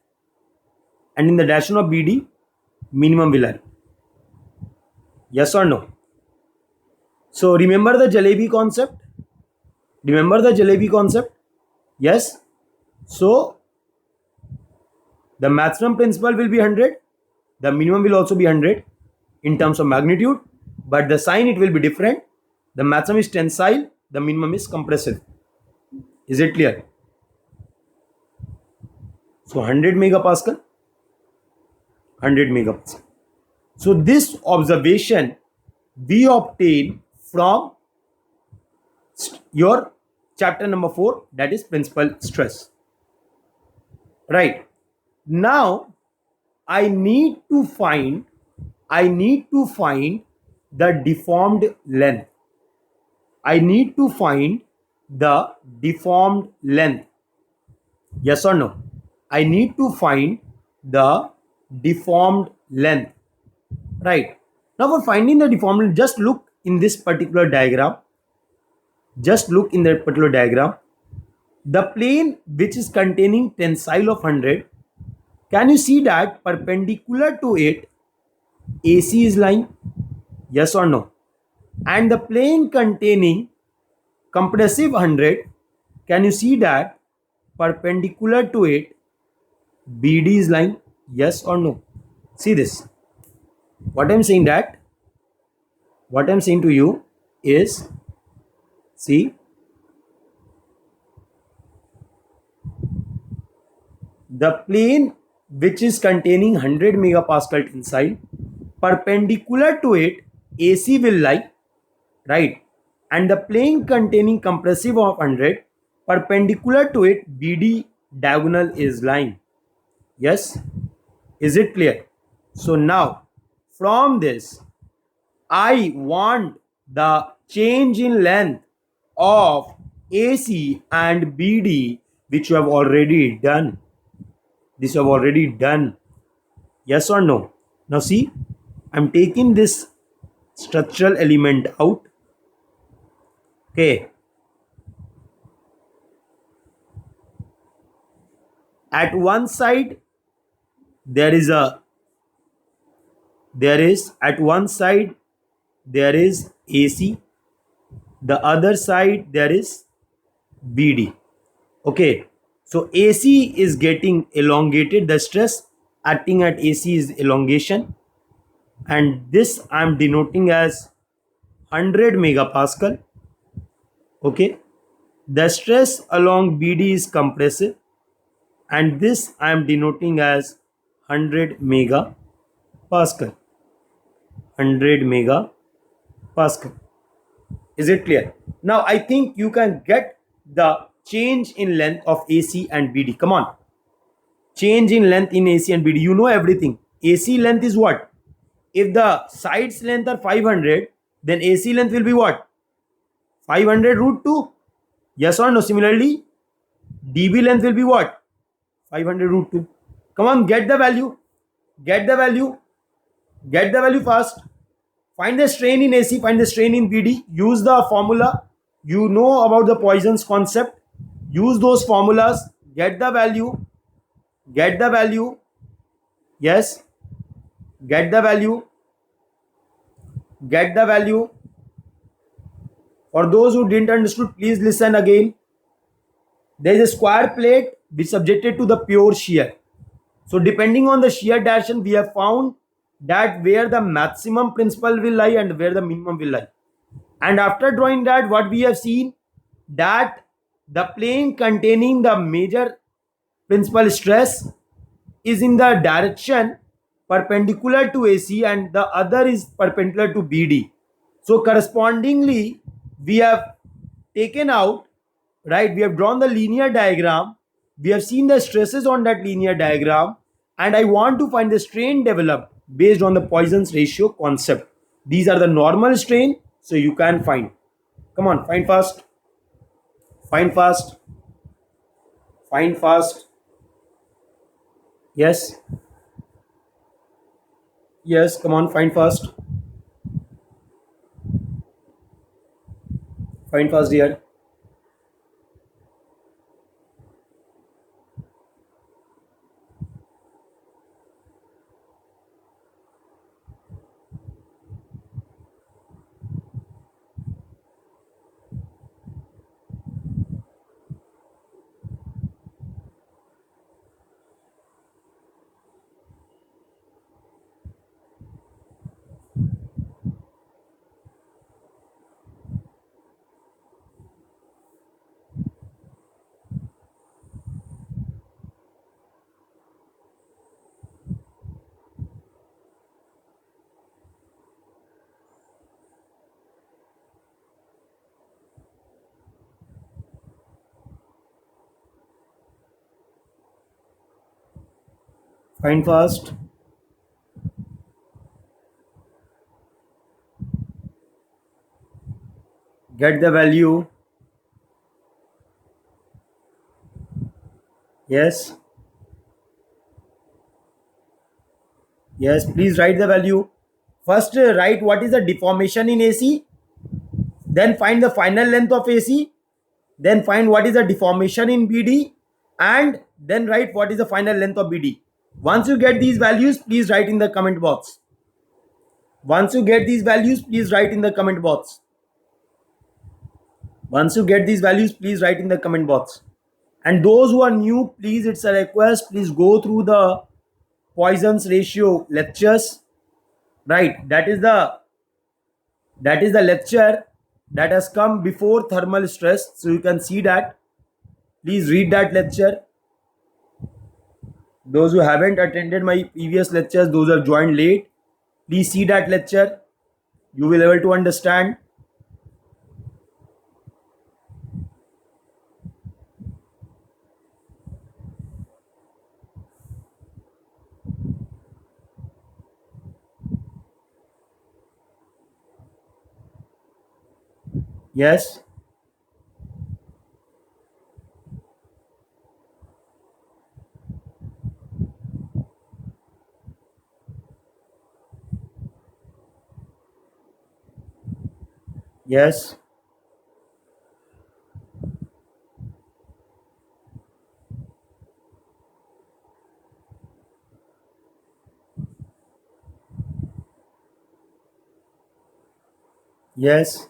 and in the direction of BD, minimum will act. Yes or no? So remember the Jalebi concept? Yes. So the maximum principal will be 100. The minimum will also be 100 in terms of magnitude, but the sign it will be different. The maximum is tensile, the minimum is compressive. Is it clear? So 100 megapascal. So this observation we obtain from your chapter number 4, that is principal stress. Right. Now I need to find the deformed length. Yes or no? I need to find the deformed length. Right. Now for finding the deformed length, just look in this particular diagram. The plane which is containing tensile of 100, can you see that perpendicular to it AC is lying? Yes or no? And the plane containing compressive 100, can you see that perpendicular to it BD is lying? Yes or no? See this. What I'm saying to you is, see, the plane which is containing 100 megapascal tensile, perpendicular to it AC will lie, right? And the plane containing compressive of 100, perpendicular to it BD diagonal is lying. Yes, is it clear? So now from this I want the change in length of AC and BD, which you have already done. This you have already done. Yes or no? Now see, I'm taking this structural element out. Okay. At one side there is AC, the other side there is BD. Okay, so AC is getting elongated, the stress acting at AC is elongation, and this I am denoting as 100 megapascal. Okay, the stress along BD is compressive, and this I am denoting as 100 megapascal. 100 megapascal. Is it clear? Now I think you can get the change in length of AC and BD. Come on. Change in length in AC and BD. You know everything. AC length is what? If the sides length are 500, then AC length will be what? 500 root 2. Yes or no? Similarly, DB length will be what? 500 root 2. Come on, get the value. Get the value. Get the value fast. Find the strain in AC, find the strain in BD. Use the formula. You know about the Poisson's concept. Use those formulas. Get the value. Get the value. Yes. Get the value. Get the value. For those who didn't understood, please listen again. There is a square plate which is subjected to the pure shear. So depending on the shear direction, we have found that where the maximum principal will lie and where the minimum will lie. And after drawing that, what we have seen that the plane containing the major principal stress is in the direction perpendicular to AC and the other is perpendicular to BD. So correspondingly, we have taken out, right? We have drawn the linear diagram. We have seen the stresses on that linear diagram, and I want to find the strain developed based on the Poisson's ratio concept. These are the normal strain, so you can find. Come on, find fast. Find fast. Find fast. Yes. Yes, come on, find fast. Find fast, dear. Find fast. Get the value. Yes. Yes, please write the value. First, write what is the deformation in AC. Then find the final length of AC. Then find what is the deformation in BD. And then write what is the final length of BD. Once you get these values, please write in the comment box. Once you get these values, please write in the comment box. Once you get these values, please write in the comment box. And those who are new, please, it's a request, please go through the Poisson's ratio lectures. Right, that is the lecture that has come before thermal stress. So you can see that. Please read that lecture. Those who haven't attended my previous lectures, those who have joined late, please see that lecture. You will be able to understand. Yes. Yes. Yes.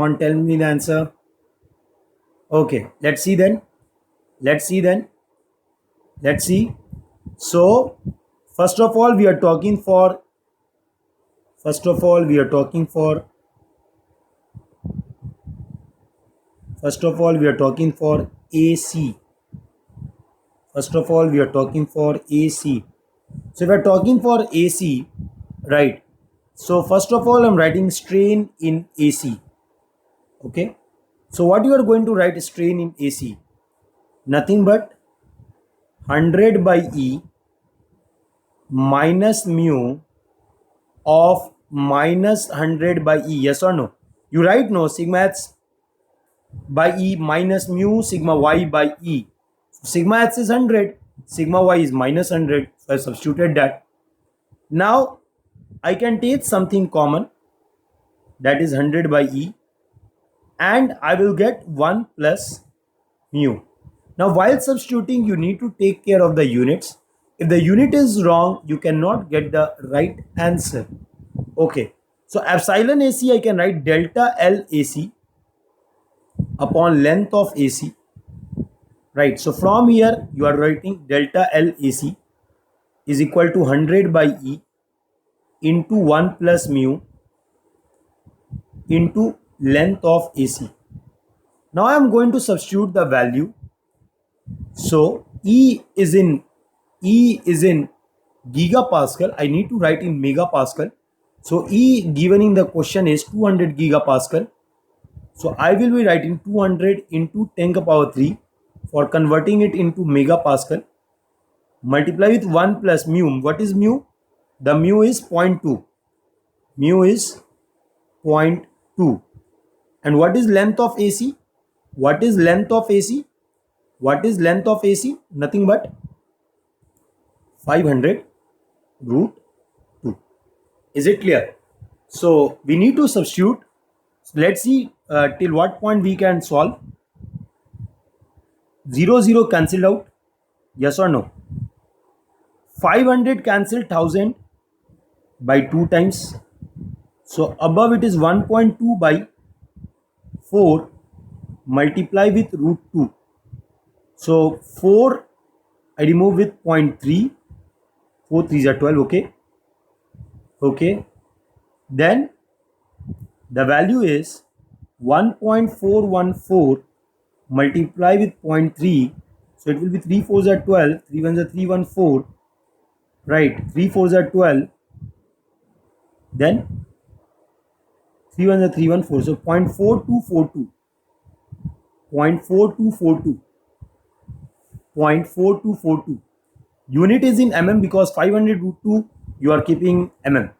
Come on, tell me the answer. Okay, let's see then. Let's see then. Let's see. So, first of all, we are talking for AC. First of all, we are talking for AC. So, if we are talking for AC, right? So, first of all, I'm writing strain in AC. Okay. So, what you are going to write strain in AC? Nothing but 100 by E minus mu of minus 100 by E. Yes or no? You write no, sigma h by E minus mu sigma y by E. So sigma h is 100, sigma y is minus 100. So I substituted that. Now I can take something common, that is 100 by E, and I will get 1 plus mu. Now while substituting, you need to take care of the units. If the unit is wrong, you cannot get the right answer. Okay, so epsilon AC, I can write delta L AC upon length of AC. Right, so from here you are writing delta L AC is equal to 100 by E into 1 plus mu into length of AC. Now I am going to substitute the value. So E is in gigapascal. I need to write in megapascal. So E given in the question is 200 gigapascal. So I will be writing 200 into 10 to the power 3 for converting it into megapascal. Multiply with 1 plus mu. What is mu? The mu is 0.2. Mu is 0.2. And what is length of AC? What is length of AC? What is length of AC? Nothing but 500 root 2. Is it clear? So we need to substitute. Let's see till what point we can solve. 0, 0 cancelled out. Yes or no? 500 cancel 1000 by 2 times. So above it is 1.2 by 4 multiply with root 2. So 4 I remove with 0.3. 4 3s are 12. Okay. Okay. Then the value is 1.414 multiply with 0.3. So it will be 3 4s are 12. 3 1s are 314. Right. 3 4s are 12. Then 3 1s are 314. So 0.4242. 0.4242. 0.4242. Unit is in mm because 500 root 2 you are keeping mm.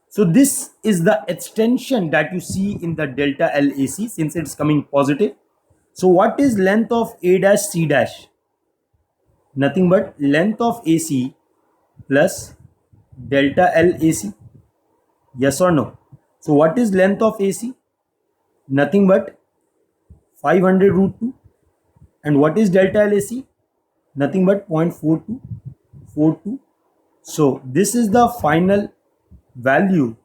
So this is the extension that you see in the delta LAC since it's coming positive. So what is length of A dash C dash? Nothing but length of AC plus delta LAC. Yes or no? So what is length of AC? Nothing but 500 root 2. And what is delta LAC? Nothing but 0.4242. So this is the final value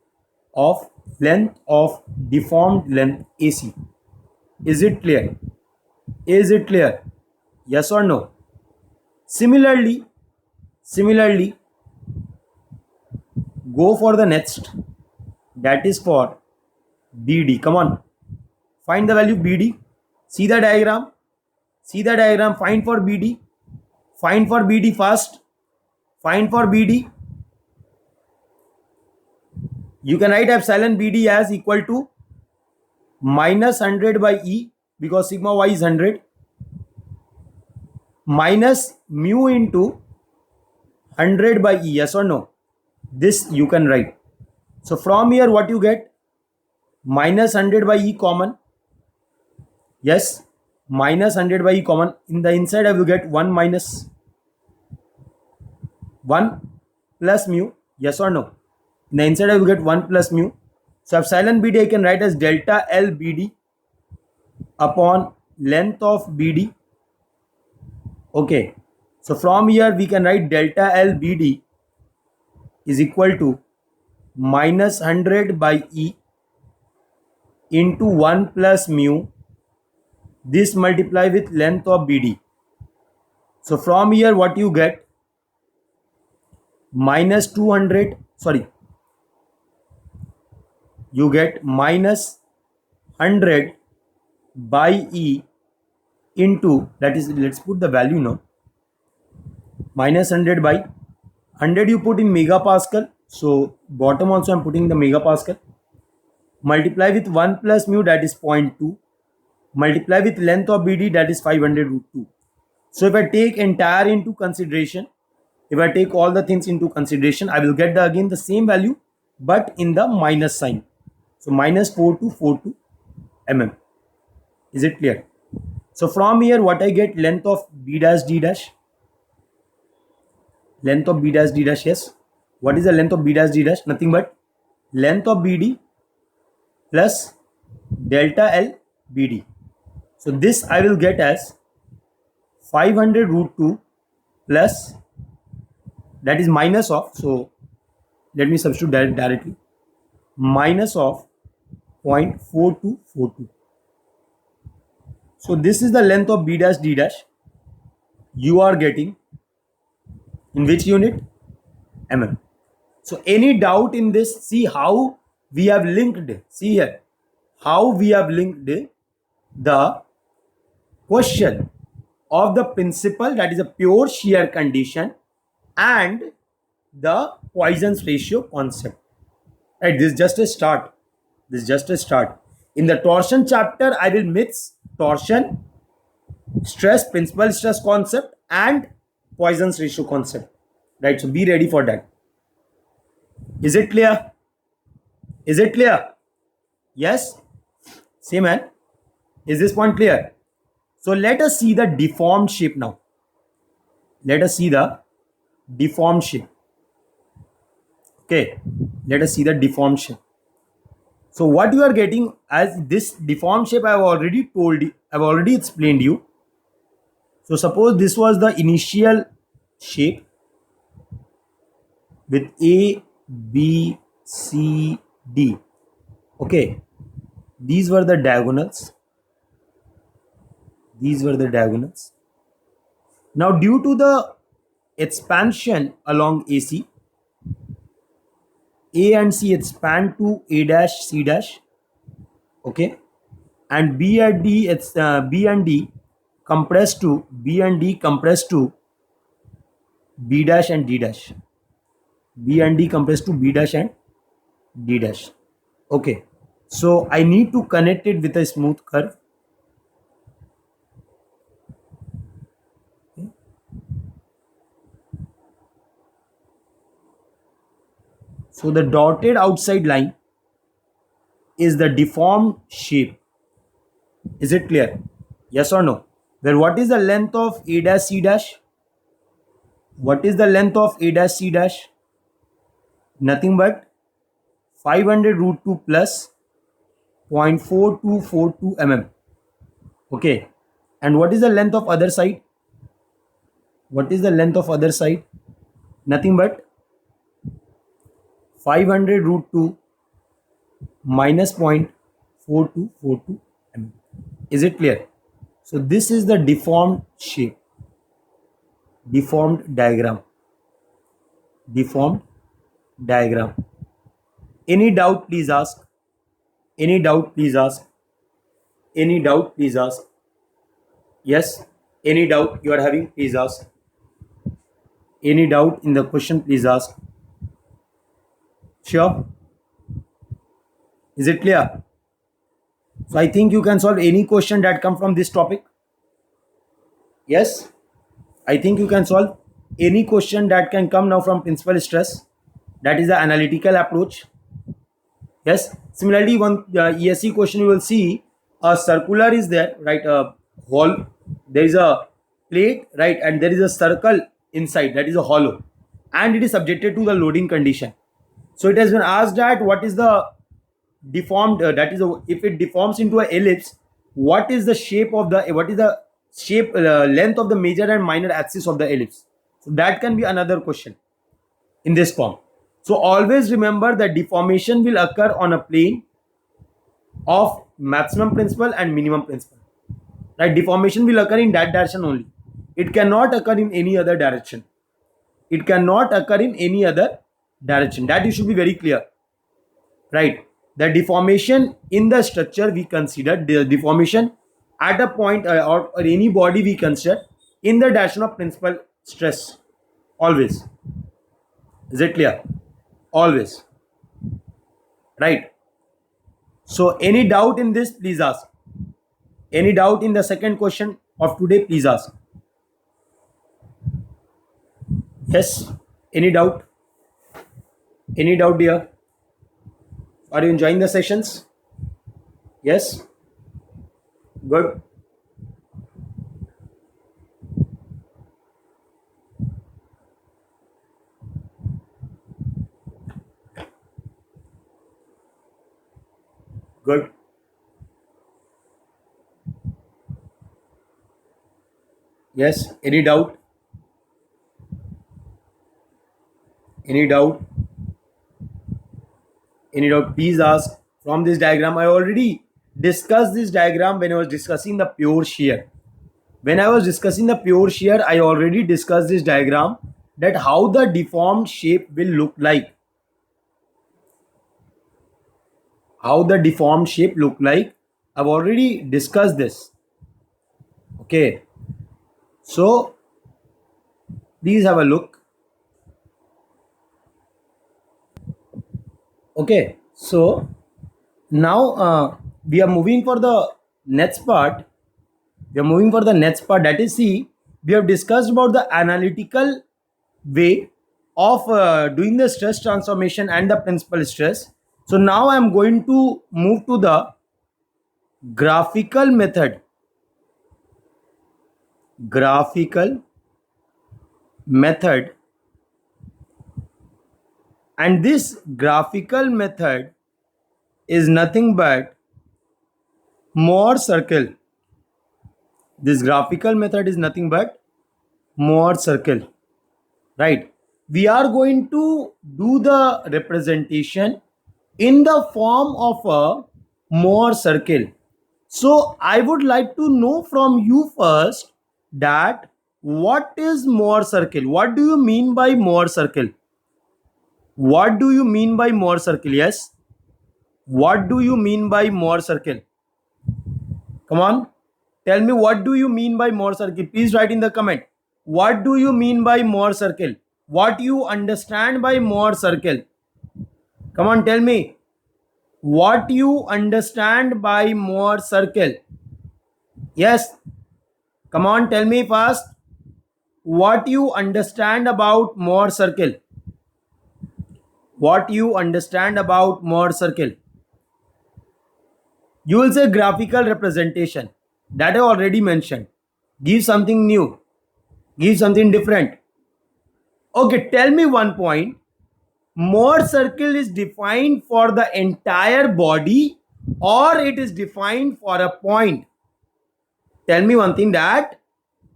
of length of deformed length AC. Is it clear? Is it clear? Yes or no? Similarly, go for the next, that is for BD. Come on, find the value BD. See the diagram. Find for BD. Find for BD fast. Find for BD. You can write epsilon BD as equal to minus 100 by E because sigma y is 100 minus mu into 100 by E. Yes or no? This you can write. So from here what you get? Minus 100 by E common. Yes, minus 100 by E common. In the inside I will get 1 minus 1 plus mu. Yes or no? In the inside I will get 1 plus mu. So epsilon BD I can write as delta L BD upon length of BD. Okay. So from here we can write delta L BD is equal to minus 100 by E into 1 plus mu, this multiply with length of BD. So from here what you get, minus 200, sorry, you get minus 100 by E into, that is, let's put the value now, minus 100 by 100 you put in megapascal, so bottom also I'm putting the megapascal, multiply with 1 plus mu, that is 0.2, multiply with length of BD, that is 500 root 2. So if I take entire into consideration, if I take all the things into consideration, I will get again the same value but in the minus sign. So minus 4242 mm. Is it clear? So from here what I get, length of B dash D dash, length of B dash D dash, yes. What is the length of B dash D dash? Nothing but length of BD plus delta L BD. So this I will get as 500 root 2 plus, that is minus of, so let me substitute directly, minus of 0.4242. So this is the length of B dash D dash you are getting in which unit? Mm. So any doubt in this? See how we have linked, see here, how we have linked the question of the principle, that is a pure shear condition, and the Poisson's ratio concept. Right, this is just a start. This is just a start. In the torsion chapter, I will mix torsion, stress, principal stress concept, and Poisson's ratio concept. Right, so be ready for that. Is it clear? Is it clear? Yes? Same man. Is this point clear? So let us see the deformed shape now. Let us see the deformed shape. Okay, let us see the deformed shape. So what you are getting as this deformed shape, I have already told you, I have already explained you. So suppose this was the initial shape with A, B, C, D. Okay, these were the diagonals. These were the diagonals. Now due to the expansion along AC, A and C expand to A dash C dash, okay, and B and D, it's B and D compress to B and D compress to B dash and D dash. B and D compress to B dash and D dash. Okay, so I need to connect it with a smooth curve. Okay. So the dotted outside line is the deformed shape. Is it clear? Yes or no? Where what is the length of A dash C dash? What is the length of A dash C dash? Nothing but 500 root 2 plus 0.4242 mm. Okay. And what is the length of other side? What is the length of other side? Nothing but 500 root 2 minus 0.4242 mm. Is it clear? So this is the deformed shape, deformed diagram, deformed diagram. Any doubt please ask. Any doubt please ask. Any doubt please ask. Yes, any doubt you are having, please ask. Any doubt in the question, please ask. Sure? Is it clear? So I think you can solve any question that come from this topic. Yes, I think you can solve any question that can come now from principal stress. That is the analytical approach. Yes. Similarly, one ESE question you will see a circular is there, right? A hole. There is a plate, right? And there is a circle inside, that is a hollow, and it is subjected to the loading condition. So it has been asked that what is the deformed, that is if it deforms into an ellipse, what is the shape of the, what is the shape length of the major and minor axis of the ellipse? So that can be another question in this form. So always remember that deformation will occur on a plane of maximum principal and minimum principal. Right? Deformation will occur in that direction only. It cannot occur in any other direction. It cannot occur in any other direction. That you should be very clear. Right? The deformation in the structure we consider, the deformation at a point or any body we consider in the direction of principal stress. Always. Is it clear? Always. Right? So any doubt in this, please ask. Any doubt in the second question of today, please ask. Yes? Any doubt? Any doubt, dear? Are you enjoying the sessions? Yes? Good. Good. Yes? Any doubt? Any doubt? Any doubt? Please ask. From this diagram, I already discussed this diagram when I was discussing the pure shear. When I was discussing the pure shear, I already discussed this diagram, that how the deformed shape will look like. How the deformed shape look like. I've already discussed this. Okay. So, please have a look. Okay. So, now we are moving for the next part. That is, see, we have discussed about the analytical way of doing the stress transformation and the principal stress. So now I am going to move to the graphical method. And this graphical method is nothing but Mohr circle. This graphical method is nothing but Mohr circle. Right? We are going to do the representation in the form of a Mohr circle. So I would like to know from you first that what is Mohr circle? What do you mean by Mohr circle? What do you mean by Mohr circle? Yes. What do you mean by Mohr circle? Come on. Tell me, what do you mean by Mohr circle? Please write in the comment. What do you mean by Mohr circle? What you understand by Mohr circle? Come on, tell me. What you understand by Mohr circle? Yes. Come on, tell me fast. What you understand about Mohr circle? What you understand about Mohr circle? You will say graphical representation. That I already mentioned. Give something new. Give something different. Okay, tell me one point. Mohr circle is defined for the entire body or it is defined for a point? Tell me one thing, that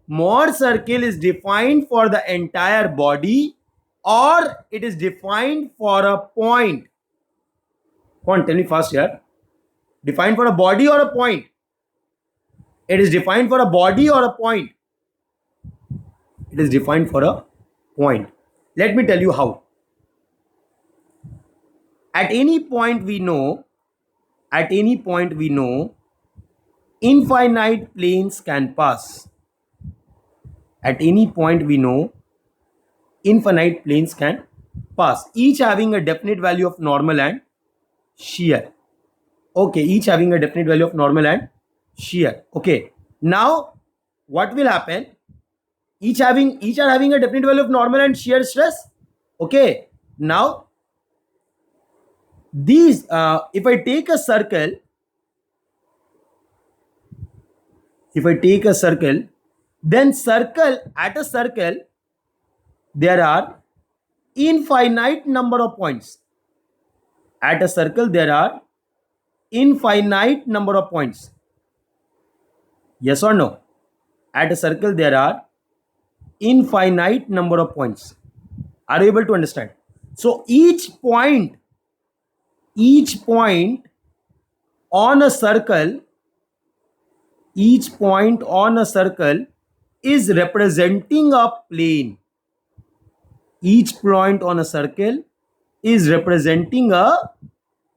Mohr circle is defined for the entire body or it is defined for a point? Come on, tell me fast here. Defined for a body or a point? It is defined for a body or a point? It is defined for a point. Let me tell you how. At any point we know, infinite planes can pass. At any point we know, infinite planes can pass, each having a definite value of normal and shear. Okay, each having a definite value of normal and shear. Okay, now what will happen? Each are having a definite value of normal and shear stress. Okay, now these if I take a circle, then at a circle there are infinite number of points. At a circle there are infinite number of points. Yes or no? At a circle there are infinite number of points. Are you able to understand? So each point on a circle, each point on a circle is representing a plane. Each point on a circle is representing a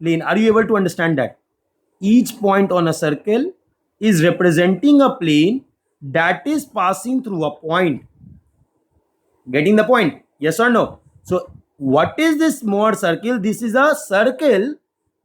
plane. Are you able to understand that? Each point on a circle is representing a plane that is passing through a point. Getting the point? Yes or no? So what is this Mohr circle? This is a circle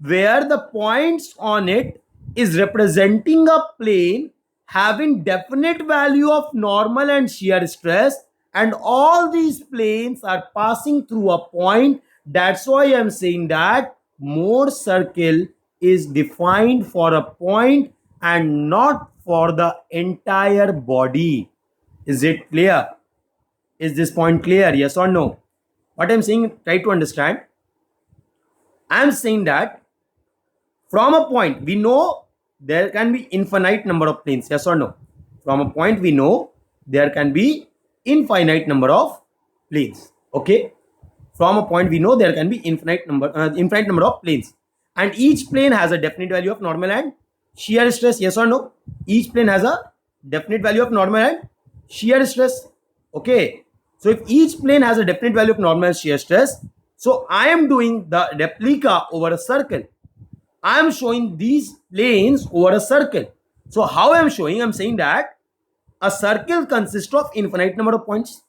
where the points on it is representing a plane having definite value of normal and shear stress, and all these planes are passing through a point. That's why I am saying that Mohr circle is defined for a point and not for the entire body. Is it clear? Is this point clear? Yes or no? What I'm saying, try to understand. I'm saying that from a point, we know there can be infinite number of planes. Yes or no? From a point, we know there can be infinite number of planes. Okay? From a point, we know there can be infinite number of planes. And each plane has a definite value of normal and shear stress. Yes or no? Each plane has a definite value of normal and shear stress. Okay? So if each plane has a definite value of normal and shear stress, so I am doing the replica over a circle. I am showing these planes over a circle. So how I am showing? I am saying that a circle consists of infinite number of points.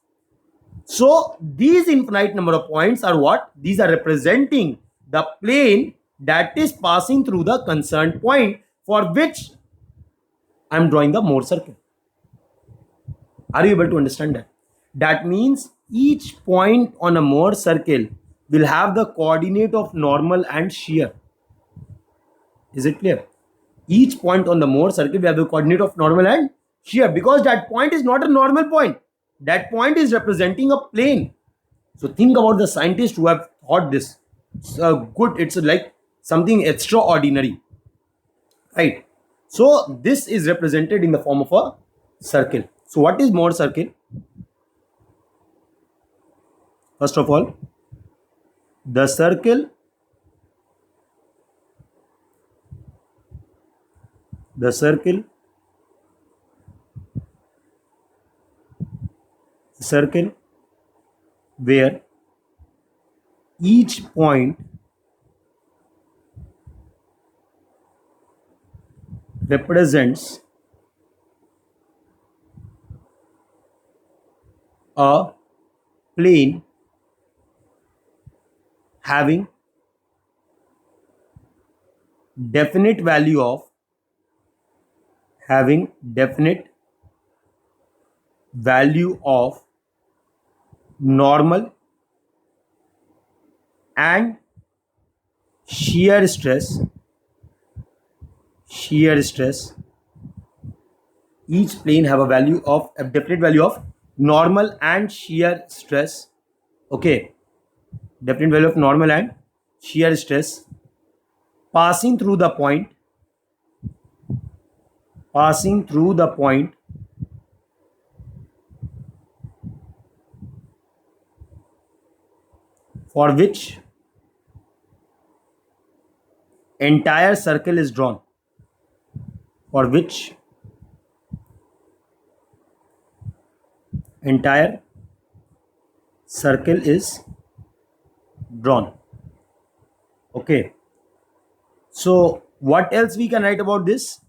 So these infinite number of points are what? These are representing the plane that is passing through the concerned point, for which I am drawing the Mohr circle. Are you able to understand that? That means each point on a Mohr circle will have the coordinate of normal and shear. Is it clear? Each point on the Mohr circle will have the coordinate of normal and shear, because that point is not a normal point. That point is representing a plane. So think about the scientists who have thought this. It's good. It's like something extraordinary, right? So this is represented in the form of a circle. So what is Mohr circle? First of all, the circle where each point represents a plane having definite value of normal and shear stress. Each plane have a definite value of normal and shear stress. Okay, definite value of normal and shear stress passing through the point for which entire circle is drawn. Okay. So what else we can write about this?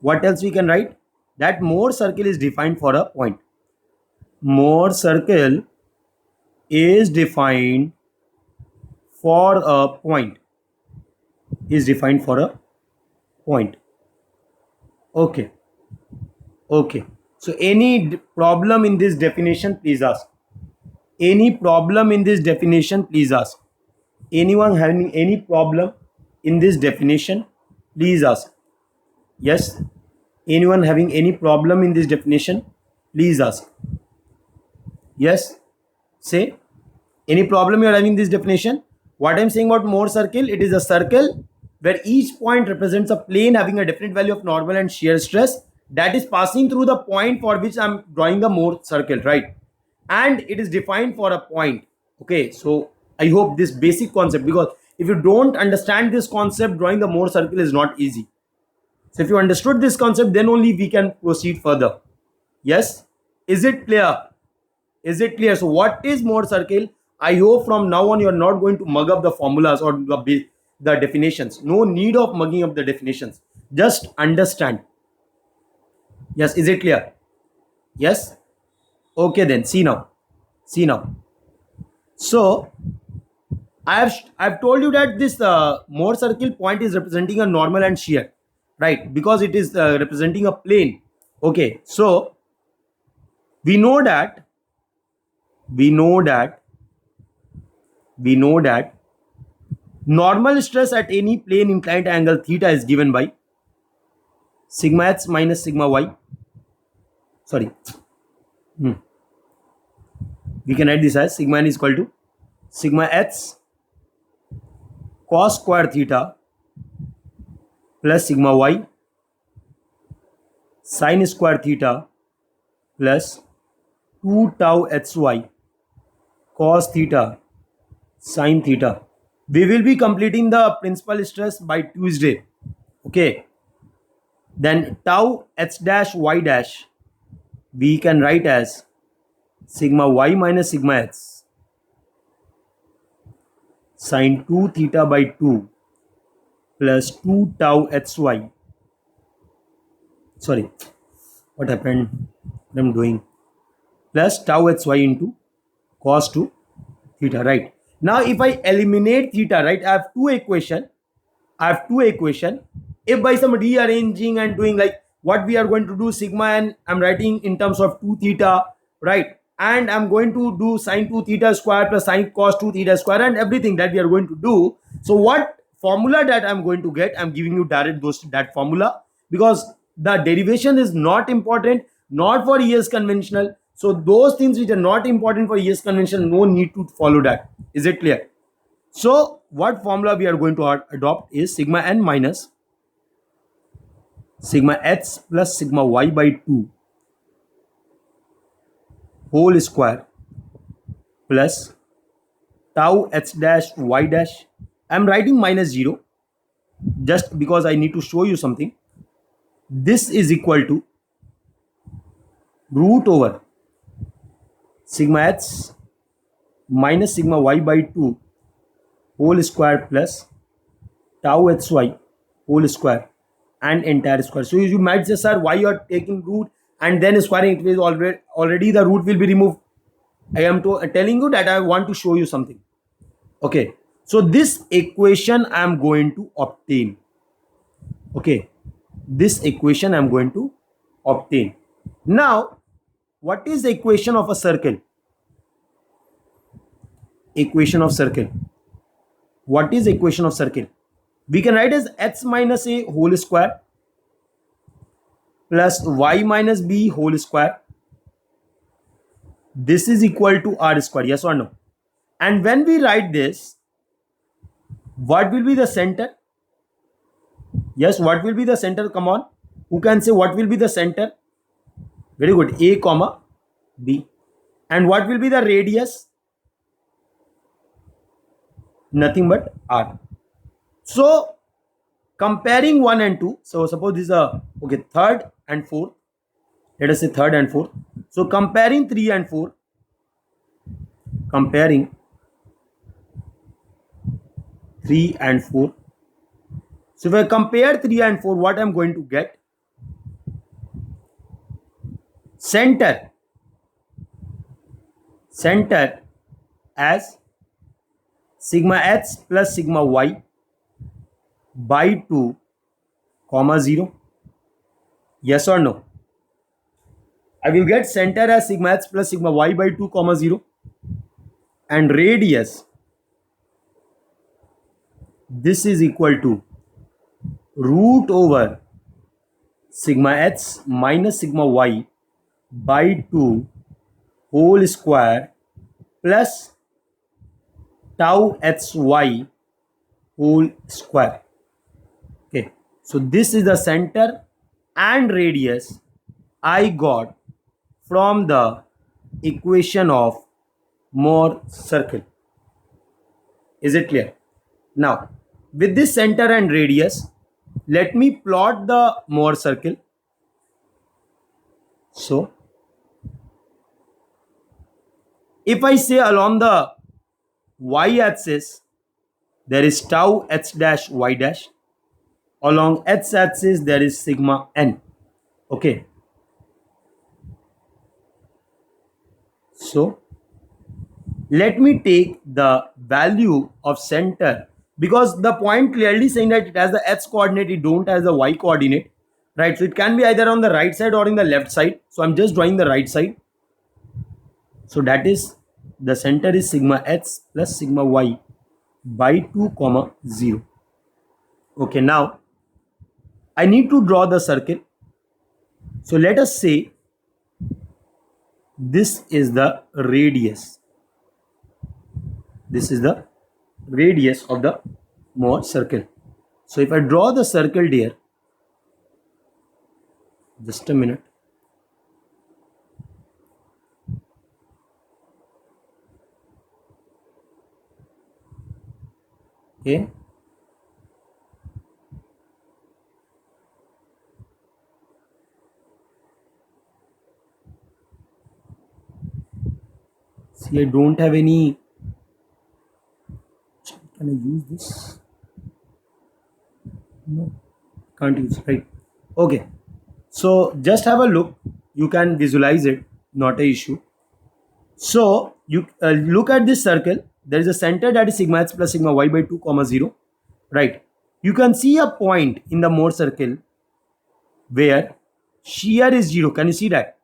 That Mohr circle is defined for a point. Mohr circle is defined for a point. Okay. So any problem in this definition, please ask. Anyone having any problem in this definition, please ask. Yes? Anyone having any problem in this definition, please ask. Yes? Say, any problem you are having this definition? What I am saying about Mohr circle, it is a circle where each point represents a plane having a definite value of normal and shear stress that is passing through the point for which I am drawing the Mohr circle, right? And it is defined for a point. Okay, so I hope this basic concept, because if you don't understand this concept, drawing the Mohr circle is not easy. So if you understood this concept, then only we can proceed further. Yes, is it clear? Is it clear? So what is Mohr circle? I hope from now on you are not going to mug up the formulas or the definitions. No need of mugging up the definitions. Just understand. Yes, is it clear? Yes. Okay, then see now. See now. So I've told you that this Mohr circle point is representing a normal and shear, right? Because it is representing a plane. Okay, so we know that normal stress at any plane inclined angle theta is given by sigma h minus sigma y. Sorry. We can write this as sigma n is equal to sigma h cos square theta plus sigma y sin square theta plus 2 tau hy cos theta sin theta. We will be completing the principal stress by Tuesday. Okay. Then tau h dash y dash we can write as sigma y minus sigma h sin 2 theta by 2 plus 2 tau hy. Sorry, what happened? What I'm doing? Plus tau hy into cos 2 theta, right? Now if I eliminate theta, right, I have two equation. If by some rearranging and doing like what we are going to do, sigma n I'm writing in terms of 2 theta, right? And I'm going to do sin 2 theta square plus sin cos 2 theta square and everything that we are going to do. So what formula that I'm going to get, I'm giving you direct that formula, because the derivation is not important, not for ES conventional. So those things which are not important for ES conventional, no need to follow that. Is it clear? So what formula we are going to adopt is sigma n minus sigma h plus sigma y by 2 whole square plus tau h dash y dash. I'm writing minus 0 just because I need to show you something. This is equal to root over sigma h minus sigma y by 2 whole square plus tau hy whole square and entire square. So you might say, sir, why you are taking root and then squaring? It is already the root will be removed. I am telling you that I want to show you something. Okay, so this equation I am going to obtain. Okay, this equation I am going to obtain. Now, what is the equation of a circle? Equation of circle. What is the equation of circle? We can write as h minus a whole square plus y minus b whole square. This is equal to r square. Yes or no? And when we write this, what will be the center? Yes, what will be the center? Come on. Who can say what will be the center? Very good. A comma B. And what will be the radius? Nothing but R. So comparing 1 and 2. So suppose this is a third and fourth. Let us say third and fourth. So comparing 3 and 4. Comparing 3 and 4. So if I compare 3 and 4, what I am going to get? Center as sigma h plus sigma y by 2 comma 0. Yes or no? I will get center as sigma h plus sigma y by 2 comma 0 and radius, this is equal to root over sigma h minus sigma y by 2 whole square plus tau hy whole square. Okay, so this is the center and radius I got from the equation of Mohr circle. Is it clear? Now with this center and radius, let me plot the Mohr circle. So if I say along the y-axis there is tau h dash y dash, along x-axis there is sigma n. Okay, so let me take the value of center, because the point clearly saying that it has the x coordinate, it don't has the y coordinate, right? So it can be either on the right side or in the left side. So I'm just drawing the right side. So that is, the center is sigma x plus sigma y by 2 comma 0. Okay, now I need to draw the circle. So let us say this is the radius. This is the radius of the Mohr circle. So if I draw the circle here, just a minute. Okay. See, I don't have any. Can I use this? No, can't use, right? Okay. So just have a look. You can visualize it, not a issue. So you look at this circle. There is a center that is sigma x plus sigma y by 2 comma 0, right? You can see a point in the Mohr circle where shear is 0. Can you see that?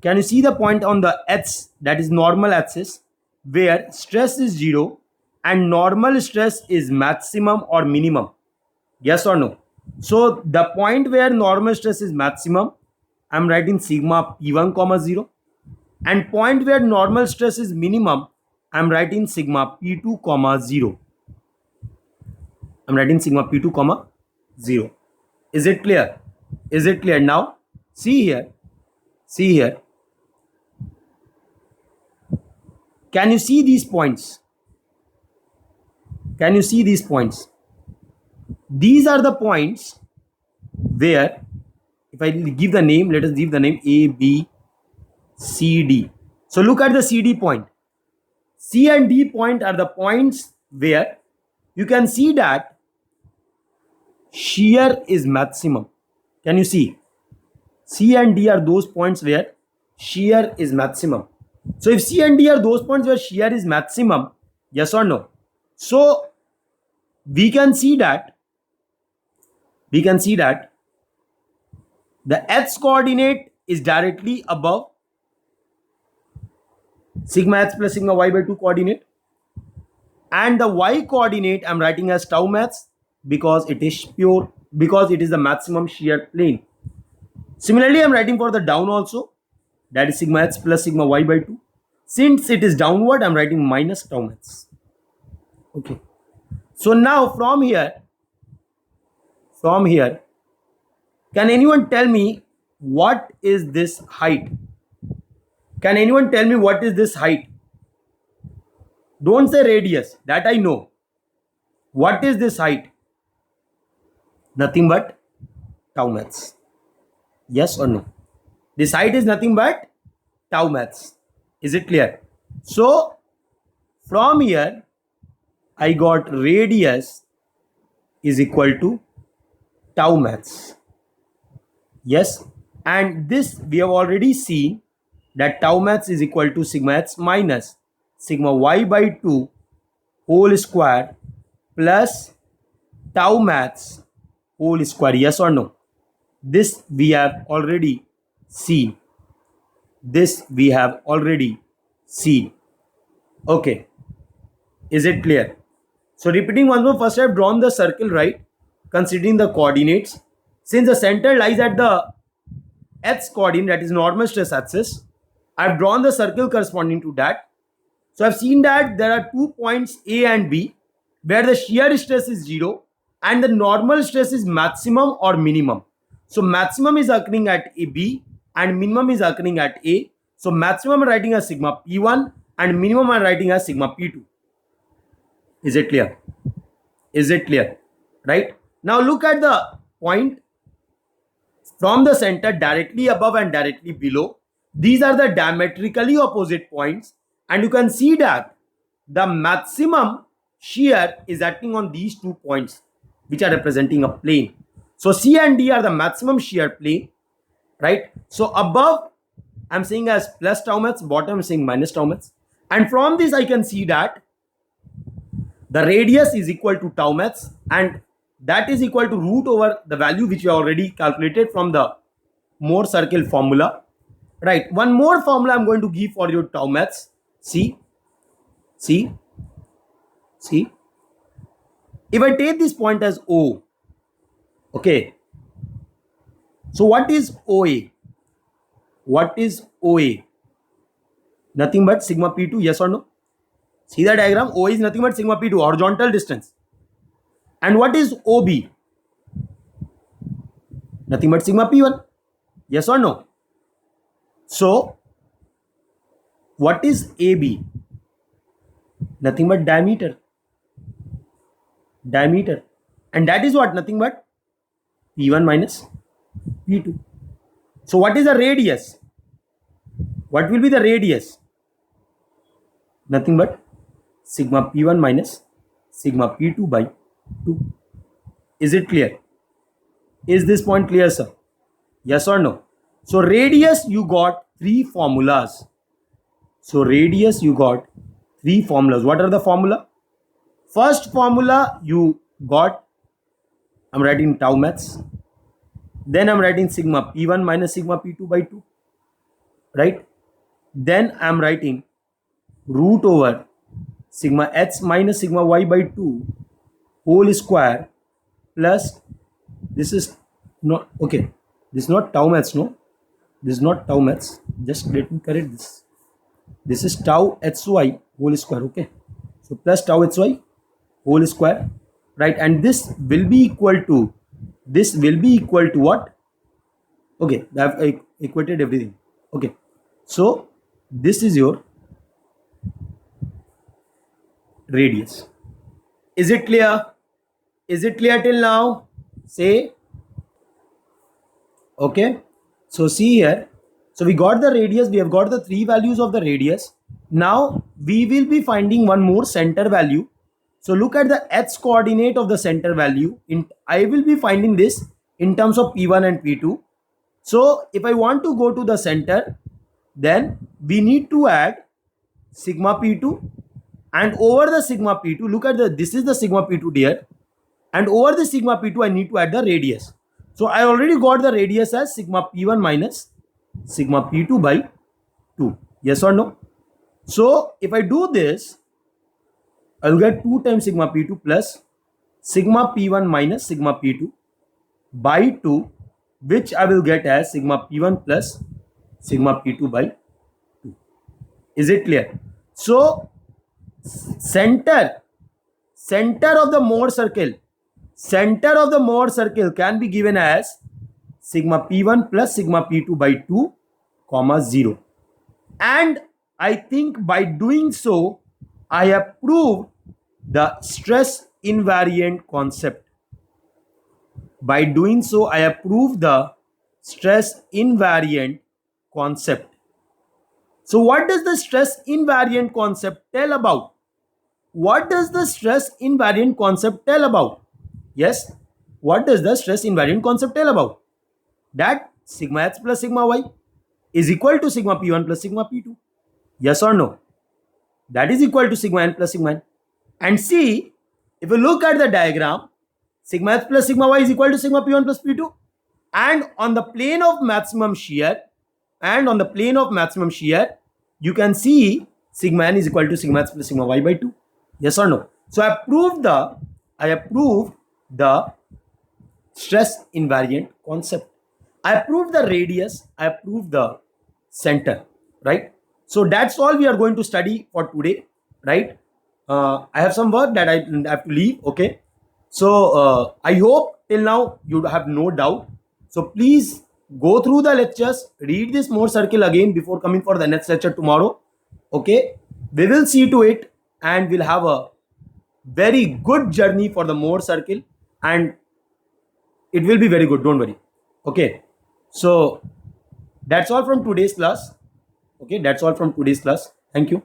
Can you see the point on the x, that is normal axis, where stress is 0 and normal stress is maximum or minimum? Yes or no? So the point where normal stress is maximum, I'm writing sigma p1 comma 0, and point where normal stress is minimum, I'm writing sigma p2 comma 0. I'm writing sigma p2 comma 0. Is it clear? Is it clear? Now see here. Can you see these points? Can you see these points? These are the points where, if I give the name, let us give the name A, B, C, D. So look at the CD point. C and D point are the points where you can see that shear is maximum. Can you see? C and D are those points where shear is maximum. So if C and D are those points where shear is maximum, yes or no? So we can see that the x coordinate is directly above sigma x plus sigma y by 2 coordinate, and the y coordinate I'm writing as tau max because it is the maximum shear plane. Similarly, I'm writing for the down also, that is sigma x plus sigma y by 2. Since it is downward, I'm writing minus tau max. Okay. So now from here, can anyone tell me what is this height? Can anyone tell me what is this height? Don't say radius, that I know. What is this height? Nothing but tau max. Yes or no? This height is nothing but tau max. Is it clear? So from here, I got radius is equal to tau max. Yes, and this we have already seen that tau max is equal to sigma x minus sigma y by 2 whole square plus tau max whole square. Yes or no? This we have already seen. Okay, is it clear? So repeating once more, first I have drawn the circle, right, considering the coordinates. Since the center lies at the x coordinate, that is normal stress axis, I have drawn the circle corresponding to that. So I have seen that there are 2 points A and B where the shear stress is 0 and the normal stress is maximum or minimum. So maximum is occurring at B and minimum is occurring at A. So maximum I am writing as sigma P1 and minimum I am writing as sigma P2. Is it clear? Is it clear? Right? Now look at the point from the center directly above and directly below. These are the diametrically opposite points, and you can see that the maximum shear is acting on these 2 points, which are representing a plane. So C and D are the maximum shear plane, right? So above I'm saying as plus tau max, bottom I'm saying minus tau max, and from this I can see that the radius is equal to tau max, and that is equal to root over the value which we already calculated from the Mohr circle formula, right? One more formula I'm going to give for your tau max. See, if I take this point as O, okay, so what is OA? What is OA? Nothing but sigma P2, yes or no? See the diagram, O is nothing but sigma P2, horizontal distance. And what is OB? Nothing but sigma P1, yes or no? So what is AB? Nothing but diameter. And that is what? Nothing but P1 minus P2. So what is the radius? What will be the radius? Nothing but sigma P1 minus sigma P2 by 2. Is it clear? Is this point clear, sir? Yes or no? So radius you got 3 formulas. What are the formula? First formula you got, I'm writing tau max. Then I'm writing sigma P1 minus sigma P2 by 2. Right? Then I'm writing root over sigma h minus sigma y by 2 whole square plus, this is not, okay, this is not tau max, no, this is not tau max, just let me correct this. This is tau hy whole square, okay, so plus tau hy whole square, right? And this will be equal to what? Okay, I have equated everything. Okay, so this is your radius. Is it clear? Is it clear till now? Say. Okay, so see here, so we got the radius, we have got the 3 values of the radius. Now we will be finding one more center value. So look at the x coordinate of the center value. I will be finding this in terms of P1 and P2. So if I want to go to the center, then we need to add sigma P2, and over the sigma P2, look at this is the sigma P2 here, and over the sigma P2 I need to add the radius. So I already got the radius as sigma P1 minus sigma P2 by 2. Yes or no? So if I do this, I will get 2 times sigma P2 plus sigma P1 minus sigma P2 by 2, which I will get as sigma P1 plus sigma P2 by 2. Is it clear? So center of the Mohr circle can be given as sigma P1 plus sigma P2 by 2, 0. And I think by doing so, I have proved the stress invariant concept. By doing so, I have proved the stress invariant concept. So what does the stress invariant concept tell about? Yes, what does the stress invariant concept tell about? That sigma h plus sigma y is equal to sigma P1 plus sigma P2. Yes or no? That is equal to sigma n plus sigma n. And see, if you look at the diagram, sigma h plus sigma y is equal to sigma P1 plus P2. And on the plane of maximum shear, you can see sigma n is equal to sigma h plus sigma y by 2. Yes or no? So I have proved the stress invariant concept. I have proved the radius, I have proved the center, right? So that's all we are going to study for today, right? I have some work that I have to leave, okay? So I hope till now you have no doubt. So please go through the lectures, read this Mohr circle again before coming for the next lecture tomorrow, okay? We will see to it, and we'll have a very good journey for the more circle, and it will be very good, don't worry. Okay, so that's all from today's class. Okay, that's all from today's class. Thank you.